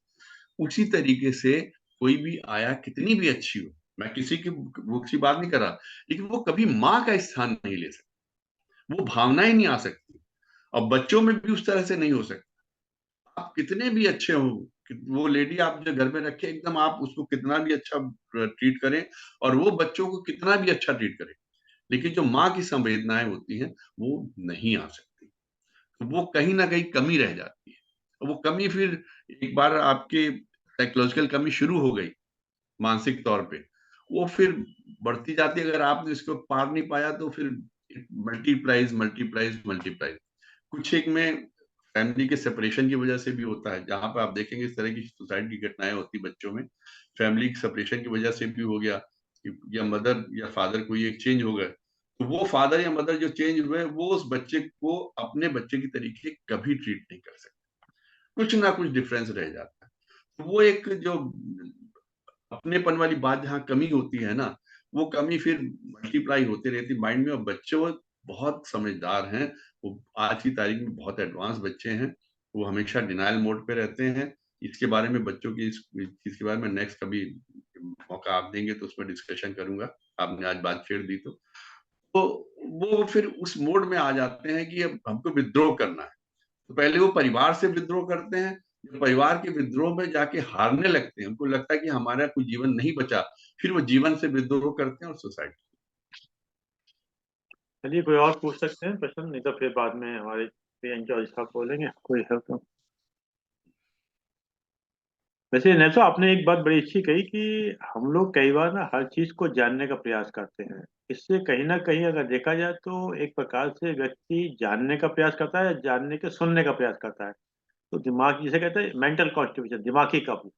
उसी तरीके से कोई भी आया कितनी भी अच्छी हो, मैं किसी की वो की बात नहीं कर रहा, लेकिन वो कभी माँ का स्थान नहीं ले सकती, वो भावनाएँ नहीं आ सकती, और बच्चों में भी उस तरह से नहीं हो सकता। आप कितने भी अच्छे हो, कि वो लेडी आप जो घर में रखे एकदम आप उसको कितना भी अच्छा ट्रीट करें, और वो बच्चों को कितना भी अच्छा ट्रीट करे, लेकिन जो माँ की संवेदनाएँ होती हैं, वो नहीं आ सकती। तो वो कहीं न कहीं कमी रह जाती है। वो कमी फिर एक बार आपके साइकोलॉजिकल कमी शुरू हो गई, मानसिक तौर पे, वो फिर बढ़ती जाती है। अगर आपने इसको पार नहीं पाया तो फिर मल्टीप्लाइज़, मल्टीप्लाइज़, मल्टीप्लाइज़। कुछ एक में फैमिली के सेपरेशन की वजह से भी होता है, जहाँ पे आप देखेंगे इस तरह की सुसाइड की घटनाएँ होती बच्चों में, फैमिली के सेपरेशन की वजह से भी हो गया, कि या मदर या फादर कोई एक चेंज हो गए, तो वो फादर या मदर जो चेंज हुए, वो उस बच्चे को अपने बच्चे की तरीके कभी ट्रीट नहीं कर सकते। कुछ ना कुछ डिफरेंस रह जाता है। तो वो एक जो अपनेपन वाली बात जहाँ कमी होती है ना, वो कमी फिर मल्टीप्लाई होती रहती है माइंड में, और बच्चे वो बहुत समझदार हैं, वो आज की तारीख में बहुत एडवांस बच्चे हैं, वो हमेशा डिनायल मोड पे रहते हैं। इसके बारे में बच्चों की इस चीज़ के बारे में नेक्स्ट कभी मौका आप देंगे तो उसमें डिस्कशन करूँगा, आपने आज बात छेड़ दी तो। तो वो फिर उस मोड में आ जाते हैं कि अब हमको विथड्रॉ करना है। तो पहले वो परिवार से विद्रोह करते हैं, जब परिवार के विद्रोह में जाके हारने लगते हैं, उनको लगता है कि हमारा कोई जीवन नहीं बचा, फिर वो जीवन से विद्रोह करते हैं और सुसाइड। चलिए, कोई और पूछ सकते हैं प्रश्न, नहीं तो फिर बाद में हमारे प्रियंका और इसका बोलेंगे, कोई है तो। वैसे नेल्सो, आपने एक बात बड़ी अच्छी कही कि हम लोग कई बार ना हर चीज को जानने का प्रयास करते हैं। इससे कहीं ना कहीं अगर देखा जाए तो एक प्रकार से व्यक्ति जानने का प्रयास करता है, जानने के सुनने का प्रयास करता है। तो दिमाग जिसे कहते हैं मेंटल कॉन्स्टिपेशन, दिमागी कब्ज।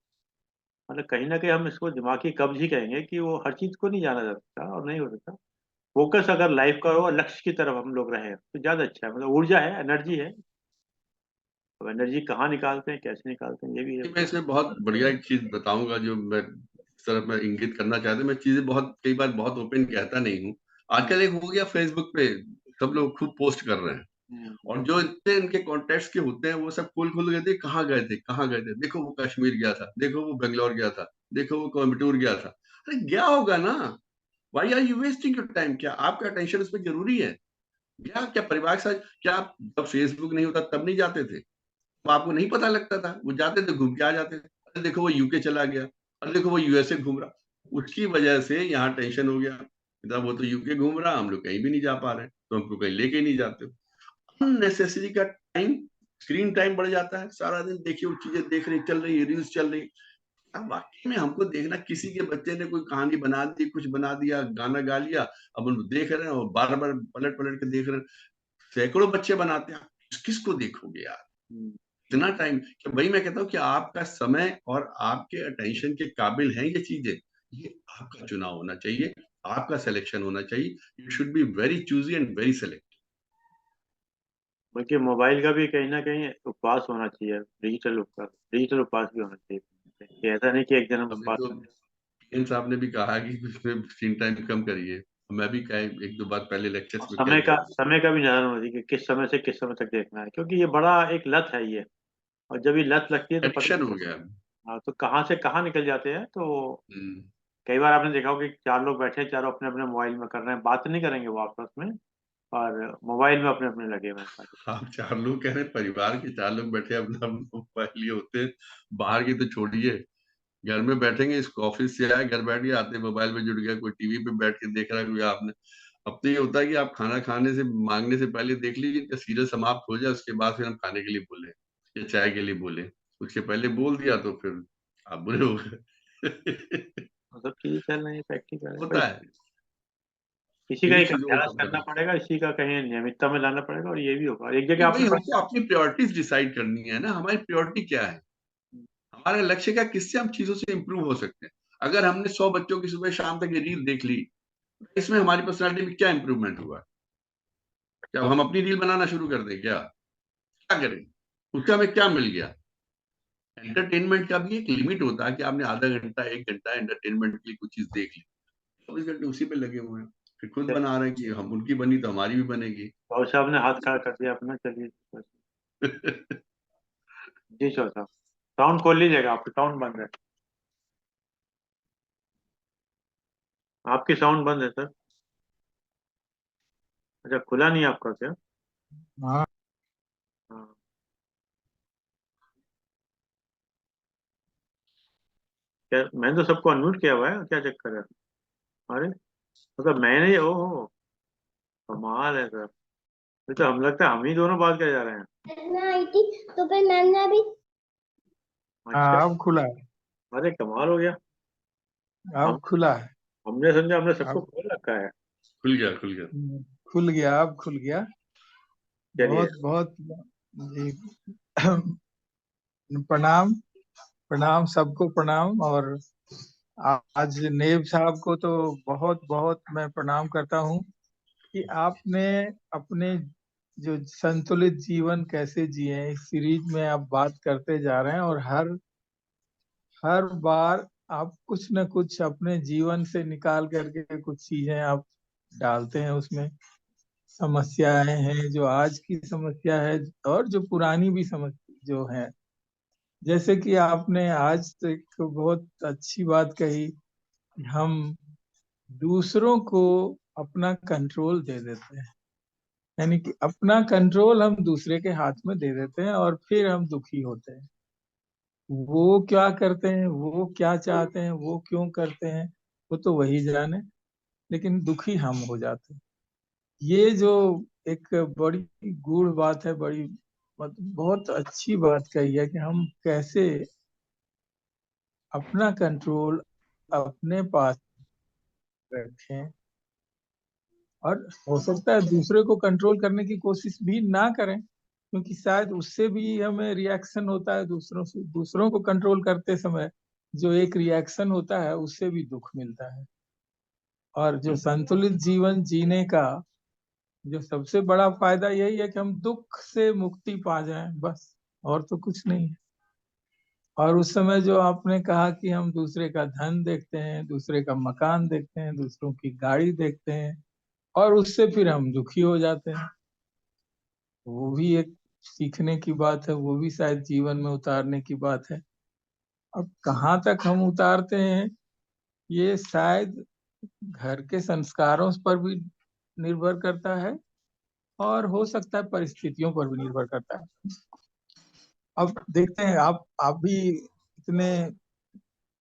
मतलब कहीं ना कहीं हम इसको दिमागी कब्ज ही कहेंगे कि वो हर चीज को नहीं जाना जा सकता और नहीं हो सकता। फोकस अगर लाइफ का हो, लक्ष्य की तरफ हम लोग रहे तो ज्यादा अच्छा है। मतलब ऊर्जा है, एनर्जी है। अब एनर्जी कहाँ निकालते हैं, कैसे निकालते हैं, ये भी है। मैं इसमें बहुत बढ़िया एक चीज़ बताऊँगा जो मैं इस तरफ मैं इंगित करना चाहता हूँ, मैं चीज़ें बहुत कई बार बहुत ओपन कहता नहीं हूँ। आजकल एक हो गया फेसबुक पे, सब लोग खूब पोस्ट कर रहे हैं, हम्म, और जो इतने इनके कॉन्टेक्ट्स के होते हैं, वो सब खोल-खोल के देख कहाँ गए थे, कहाँ गए थे? देखो वो कश्मीर गया था, देखो वो बैंगलोर गया था, देखो वो कोयम्बटूर गया था। अरे गया होगा ना, why are you wasting your time? क्या आपका अटेंशन उसमें ज़रूरी है? या क्या परिवार के साथ, क्या आप जब फेसबुक नहीं होता तब नहीं जाते थे? तो आपको नहीं पता लगता था? वो जाते थे, घूम के आ जाते थे। अरे देखो वो यूके चला गया, अरे देखो वो यूएसए घूम रहा। उसकी वजह से यहाँ टेंशन हो गया। वो तो यूके घूम रहा, हम लोग कहीं भी नहीं जा पा रहे हैं, तो हमको कहीं लेके ही नहीं जाते हो। अननेसेसरी का टाइम, स्क्रीन टाइम बढ़ जाता है। सारा दिन देखिए वो चीज़ें देख रही, चल रही है, रील्स चल रही। अब वाक़ई में हमको देखना, किसी के बच्चे ने कोई कहानी बना दी, कुछ बना दिया, गाना गा लिया, अब हम देख रहे हैं और बार-बार पलट-पलट के देख रहे हैं। सैकड़ों बच्चे बनाते हैं, आप किस-किस को देखोगे यार? हम्म। इतना टाइम, कि वही मैं कहता हूँ कि आपका समय और आपके अटेंशन के काबिल हैं ये चीजें, ये आपका चुनाव होना चाहिए, आपका सिलेक्शन होना चाहिए। You should be very choosy and very select. बल्कि मोबाइल का भी कहीं ना कहीं उपवास होना चाहिए, डिजिटल उपवास भी होना चाहिए, कि ऐसा नहीं कि एक दिन हम अभी उपवास तो करते पीएम साहब ने भी कहा कि उसमें स्क्रीन टाइम कम करिए। मैं भी कहा एक दो बार पहले हैं। लेक्चर्स में कह चुका समय का भी निर्धारण होना चाहिए कि किस समय से किस समय तक देखना है, क्योंकि ये बड़ा एक लत है ये। और जब ये लत लगती है हूँ, तो पता एडिक्शन नहीं हो चलता। गया। हाँ, तो कहाँ से कहाँ निकल जाते हैं। तो हम्म। कई बार आपने देखा होगा कि चार लोग बैठे हैं, चारों अपने अपने मोबाइल में कर रहे हैं, बात नहीं करेंगे वो आपस में, और मोबाइल में अपने अपने लगे हुए हैं सारे। आप चार लोग कह रहे हैं, परिवार के चार लोग बैठे अपना मोबाइल लिए होते हैं। बाहर की तो छोड़िए, घर में बैठेंगे, इस ऑफिस से आए, घर बैठ गए, आते मोबाइल में जुड़ गया, कोई टीवी पे बैठ के देख रहा है, कोई आपने। अब तो ये होता है कि आप खाना खाने से मांगने से पहले देख लीजिए कि सीरियल समाप्त हो जाए, उसके बाद फिर हम खाने के लिए बोले या चाय के लिए बोले। उसके पहले बोल दिया तो फिर आप बुरे हो गए। वो सब चीजें चल रही है, प्रैक्टिकल है भाई। होता है। इसी का इन्हीं एक चीजों को अभ्यास कम करना करना पड़ेगा, इसी का कहीं नियमितता में लाना पड़ेगा, और ये भी होगा। और एक जगह चाहिए। आपने भाई पढ़ा। हमको अपनी प्रायोरिटीज डिसाइड करनी है ना, हमारी प्रायोरिटी क्या है, हमारा लक्ष्य क्या, किससे हम चीजों से इंप्रूव हो सकते हैं। अगर हमने 100 बच्चों की सुबह शाम तक ये रील देख ली, इसमें हमारी पर्सनालिटी में क्या इंप्रूवमेंट हुआ? क्या अब हम अपनी रील बनाना शुरू कर दें क्या? क्या करें? उससे हमें क्या मिल गया? एंटरटेनमेंट का भी एक लिमिट होता है कि आपने आधा घंटा 1 घंटा एंटरटेनमेंट के लिए कुछ चीज देख ली, 24 घंटे उसी पे लगे हुए हैं, फिर खुद बना रहे हैं कि हम उनकी बनी तो हमारी भी बनेगी। चौधरी साहब ने हाथ खड़ा कर दिया अपना, चलिए। जी चौधरी साहब, साउंड खोल लीजिएगा, आपकी साउंड बंद है। आपकी साउंड बंद है सर। अच्छा, खुला नहीं है आपका क्या? हाँ। हाँ। क्या मैंने तो सबको अनम्यूट किया हुआ है, क्या चक्कर है? अरे, मतलब मैंने, ओहो, कमाल है सर। ये तो हम लगता है हम ही दोनों बात कर जा रहे हैं। मैं आई थी तो फिर मैम ने अभी। अच्छा। हाँ अब खुला है। अरे कमाल हो गया। हम अब खुला है। हमने समझा हमने सबको अब खोल रखा है। खुल गया, खुल गया। खुल गया, अब खुल गया। चलिए। बहुत बहुत जी। प्रणाम। प्रणाम सबको प्रणाम। और आज नेब साहब को तो बहुत बहुत मैं प्रणाम करता हूँ कि आपने अपने जो संतुलित जीवन कैसे जिए इस सीरीज में आप बात करते जा रहे हैं। और हर हर बार आप कुछ न कुछ अपने जीवन से निकाल करके कुछ चीजें आप डालते हैं उसमें। समस्याएं हैं जो आज की समस्या है, और जो पुरानी भी समस्या जो है। जैसे कि आपने आज तो एक बहुत अच्छी बात कही कि हम दूसरों को अपना कंट्रोल दे देते हैं। यानी कि अपना कंट्रोल हम दूसरे के हाथ में दे देते हैं और फिर हम दुखी होते हैं। वो क्या करते हैं, वो क्या चाहते हैं, वो क्यों करते हैं, वो तो वही जाने। लेकिन दुखी हम हो जाते हैं। ये जो एक बड़ी गूढ़ बात है, बड़ी बहुत अच्छी बात कही है कि हम कैसे अपना कंट्रोल अपने पास रखें। और हो सकता है दूसरे को कंट्रोल करने की कोशिश भी ना करें, क्योंकि शायद उससे भी हमें रिएक्शन होता है। दूसरों से, दूसरों को कंट्रोल करते समय जो एक रिएक्शन होता है उससे भी दुख मिलता है। और जो संतुलित जीवन जीने का जो सबसे बड़ा फायदा यही है कि हम दुख से मुक्ति पा जाएं, बस। और तो कुछ नहीं है। और उस समय जो आपने कहा कि हम दूसरे का धन देखते हैं, दूसरे का मकान देखते हैं, दूसरों की गाड़ी देखते हैं, और उससे फिर हम दुखी हो जाते हैं, वो भी एक सीखने की बात है, वो भी शायद जीवन में उतारने की बात है। अब कहाँ तक हम उतारते हैं ये शायद घर के संस्कारों पर भी निर्भर करता है, और हो सकता है परिस्थितियों पर भी निर्भर करता है। अब देखते हैं, आप भी इतने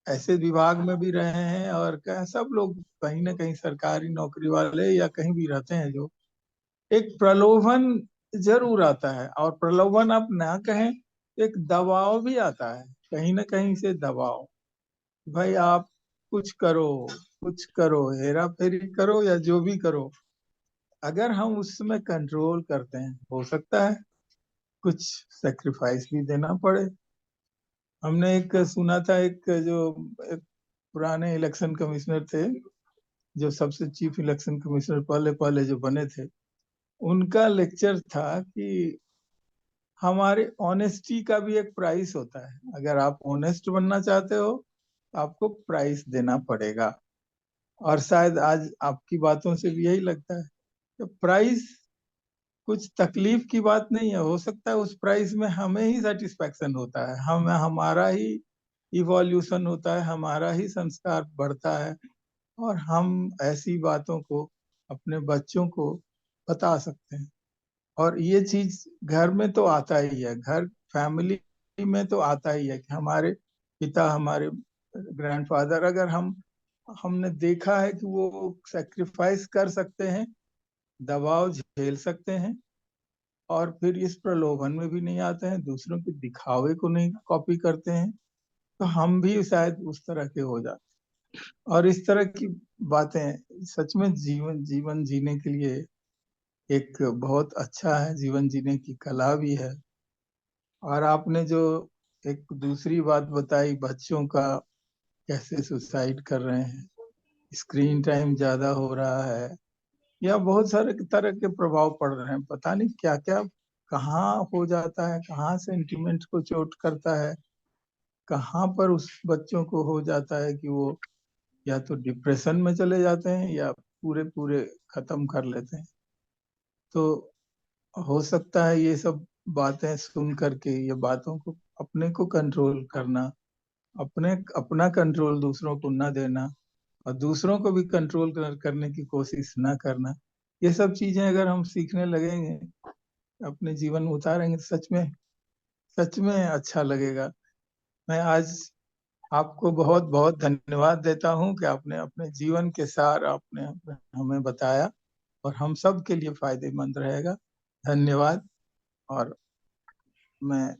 ऐसे विभाग में भी रहे हैं, और सब लोग कहीं ना कहीं सरकारी नौकरी वाले या कहीं भी रहते हैं, जो एक प्रलोभन जरूर आता है। और प्रलोभन आप ना कहें, एक दबाव भी आता है, कहीं ना कहीं से दबाव। भाई आप कुछ करो, कुछ करो, हेरा फेरी करो या जो भी करो। अगर हम उसमें कंट्रोल करते हैं, हो सकता है कुछ सेक्रीफाइस भी देना पड़े। हमने एक सुना था, एक पुराने इलेक्शन कमिश्नर थे, जो सबसे चीफ इलेक्शन कमिश्नर पहले पहले जो बने थे, उनका लेक्चर था कि हमारे ऑनेस्टी का भी एक प्राइस होता है। अगर आप ऑनेस्ट बनना चाहते हो तो आपको प्राइस देना पड़ेगा। और शायद आज आपकी बातों से भी यही लगता है कि प्राइस कुछ तकलीफ की बात नहीं है। हो सकता है उस प्राइस में हमें ही सेटिस्फेक्शन होता है, हमारा ही इवोल्यूशन होता है, हमारा ही संस्कार बढ़ता है, और हम ऐसी बातों को अपने बच्चों को बता सकते हैं। और ये चीज घर में तो आता ही है, घर फैमिली में तो आता ही है कि हमारे पिता, हमारे ग्रैंडफादर, अगर हमने देखा है कि वो सेक्रीफाइस कर सकते हैं, दबाव झेल सकते हैं, और फिर इस प्रलोभन में भी नहीं आते हैं, दूसरों के दिखावे को नहीं कॉपी करते हैं, तो हम भी शायद उस तरह के हो जाते हैं। और इस तरह की बातें सच में जीवन जीने के लिए एक बहुत अच्छा है, जीवन जीने की कला भी है। और आपने जो एक दूसरी बात बताई, बच्चों का कैसे सुसाइड कर रहे हैं, स्क्रीन टाइम ज्यादा हो रहा है, या बहुत सारे तरह के प्रभाव पड़ रहे हैं, पता नहीं क्या क्या कहाँ हो जाता है, कहाँ सेंटिमेंट को चोट करता है, कहाँ पर उस बच्चों को हो जाता है कि वो या तो डिप्रेशन में चले जाते हैं या पूरे पूरे खत्म कर लेते हैं। तो हो सकता है ये सब बातें सुन करके, ये बातों को, अपने को कंट्रोल करना, अपना कंट्रोल दूसरों को न देना, और दूसरों को भी कंट्रोल करने की कोशिश न करना, ये सब चीजें अगर हम सीखने लगेंगे, अपने जीवन में उतारेंगे, तो सच में अच्छा लगेगा। मैं आज आपको बहुत बहुत धन्यवाद देता हूँ कि आपने अपने जीवन के सार आपने हमें बताया, और हम सब के लिए फायदेमंद रहेगा। धन्यवाद। और मैं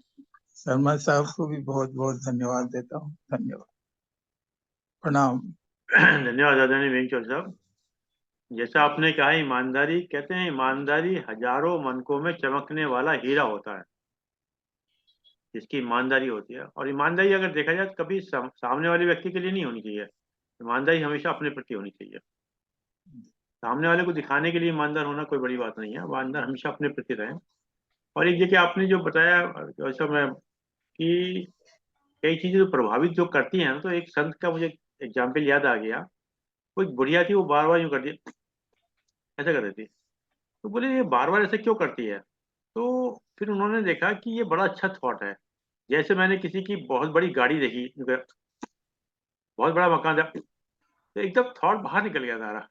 शर्मा साहब को भी बहुत बहुत धन्यवाद देता हूँ। धन्यवाद, प्रणाम। धन्यवाद आदरणीय वेंकट साहब। जैसा आपने कहा, ईमानदारी, कहते हैं ईमानदारी हजारों मनकों में चमकने वाला हीरा होता है, जिसकी ईमानदारी होती है। और ईमानदारी अगर देखा जाए तो कभी सामने वाले व्यक्ति के लिए नहीं होनी चाहिए, ईमानदारी हमेशा अपने प्रति होनी चाहिए। सामने वाले को दिखाने के लिए ईमानदार होना कोई बड़ी बात नहीं है, ईमानदार हमेशा अपने प्रति रहें। और एक जगह आपने जो बताया वैसा मैं कि कई चीजें जो प्रभावित जो करती हैं, तो एक संत का मुझे एग्जाम्पल याद आ गया। वो एक बुढ़िया थी, वो बार बार यूं करती, ऐसा कर देती। तो बोले ये बार बार ऐसे क्यों करती है? तो फिर उन्होंने देखा कि ये बड़ा अच्छा थॉट है। जैसे मैंने किसी की बहुत बड़ी गाड़ी देखी, बहुत बड़ा मकान था, तो एकदम थॉट बाहर निकल गया सारा।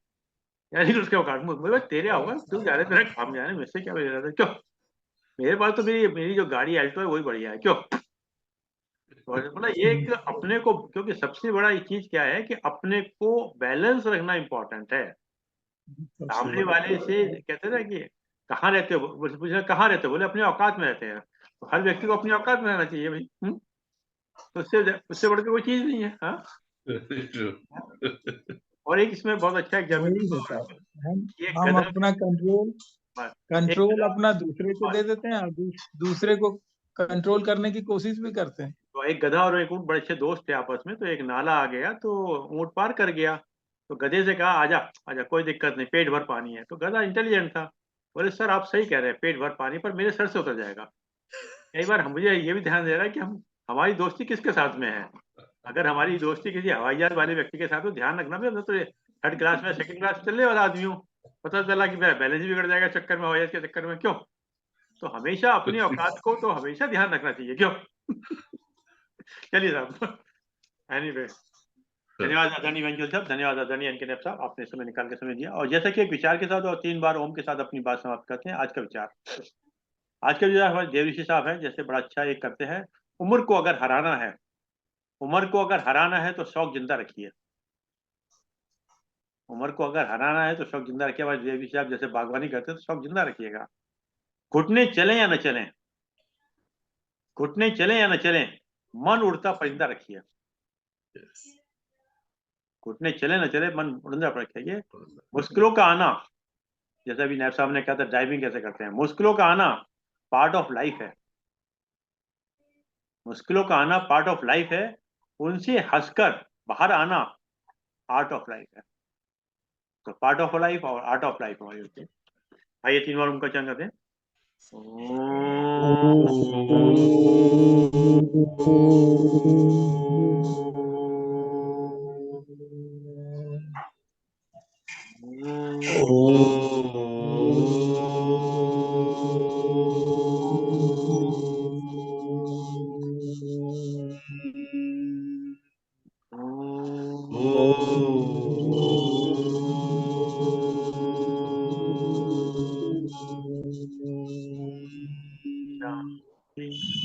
यानी कि उसके औकात में, बोले तेरे होगा, तू जा रहे, तेरा काम जाने, मुझसे क्या बजा रहा था, क्यों? मेरे पास तो मेरी मेरी जो गाड़ी एल्टो है वही बढ़िया है, क्यों? और मतलब ये एक अपने को, क्योंकि सबसे बड़ा चीज क्या है कि अपने को बैलेंस रखना इंपॉर्टेंट है। सामने वाले से कहते हैं ना कि कहाँ रहते हो, पूछा कहाँ रहते हो, बोले अपने औकात में रहते हैं। तो हर व्यक्ति को अपनी औकात में रहना चाहिए भाई। तो उससे बढ़ के कोई चीज नहीं है। हाँ। और एक इसमें बहुत अच्छा वही होता एग्जाम्पल, है, ये हम गधा, अपना एक कंट्रोल गधा, अपना दूसरे को दे देते हैं, और दूसरे को कंट्रोल करने की कोशिश भी करते हैं। तो एक गधा और एक ऊंट बड़े अच्छे दोस्त थे आपस में। तो एक नाला आ गया तो ऊंट पार कर गया। तो गधे से कहा आजा आजा, कोई दिक्कत नहीं, पेट भर पानी है। तो गधा इंटेलिजेंट था, बोले सर आप सही कह रहे हैं, पेट भर पानी, पर मेरे सर से उतर जाएगा। कई बार मुझे ये भी ध्यान दे रहा है कि हम हमारी दोस्ती किसके साथ में है। अगर हमारी दोस्ती किसी हवाई जहाज वाले व्यक्ति के साथ, तो ध्यान रखना भी, तो थर्ड क्लास में सेकंड क्लास चलने वाला आदमी हूँ, पता चला कि मेरा बैलेंस बिगड़ जाएगा चक्कर में, हवाई जहाज के चक्कर में, क्यों? तो हमेशा अपनी औकात को तो हमेशा ध्यान रखना चाहिए, क्यों? चलिए साहब, एनीवे, धन्यवाद आदरणीय वेंकट साहब, धन्यवाद आदरणीय एनके साहब, आपने समय निकाल के समय दिया। और जैसा कि एक विचार के साथ और 3 बार ओम के साथ अपनी बात समाप्त करते हैं। आज का विचार, आज का विचार हमारे देव ऋषि साहब है, जैसे बड़ा अच्छा एक करते हैं, उम्र को अगर हराना है, उम्र को अगर हराना है तो शौक जिंदा रखिए। उम्र को अगर हराना है तो शौक जिंदा रखिए। हमारे देव ऋषि साहब जैसे बागवानी करते हैं, तो शौक जिंदा रखिएगा। घुटने चले या न चले, घुटने चले या न चले, मन उड़ता परिंदा रखिए। घुटने चले न चले, मन उड़ता रखिए। मुश्किलों का आना, जैसा भी नायब साहब ने कहा था ड्राइविंग कैसे करते हैं, मुश्किलों का आना पार्ट ऑफ लाइफ है। मुश्किलों का आना पार्ट ऑफ लाइफ है, उनसे हंसकर बाहर आना आर्ट ऑफ लाइफ है। तो पार्ट ऑफ लाइफ और आर्ट ऑफ लाइफ हमारी होती है। आइए 3 बार उनका उच्चारण करते हैं।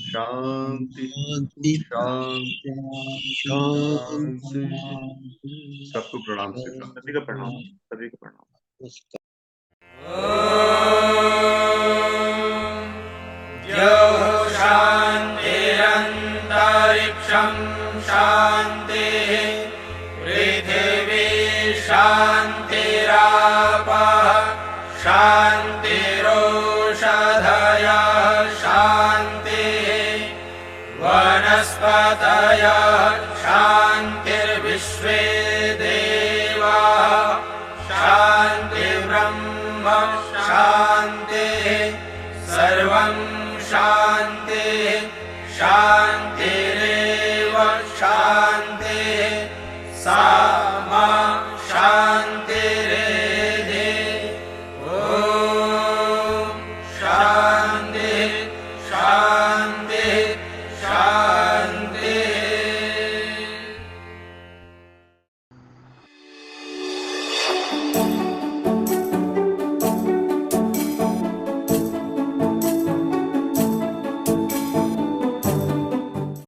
शांति शांति शांति। सबको प्रणाम स्वीकार। सभी को प्रणाम, सभी को प्रणाम। शान्तिरन्तरिक्षं शान्तिः पृथिवी शान्तिरापः शान्तिरोषधयः शान्तिः वनस्पतयः शान्तिर्विश्वे देवाः शान्तिर्ब्रह्म शान्तिः सर्वं शान्तिः शान्तिरेव शान्तिः सा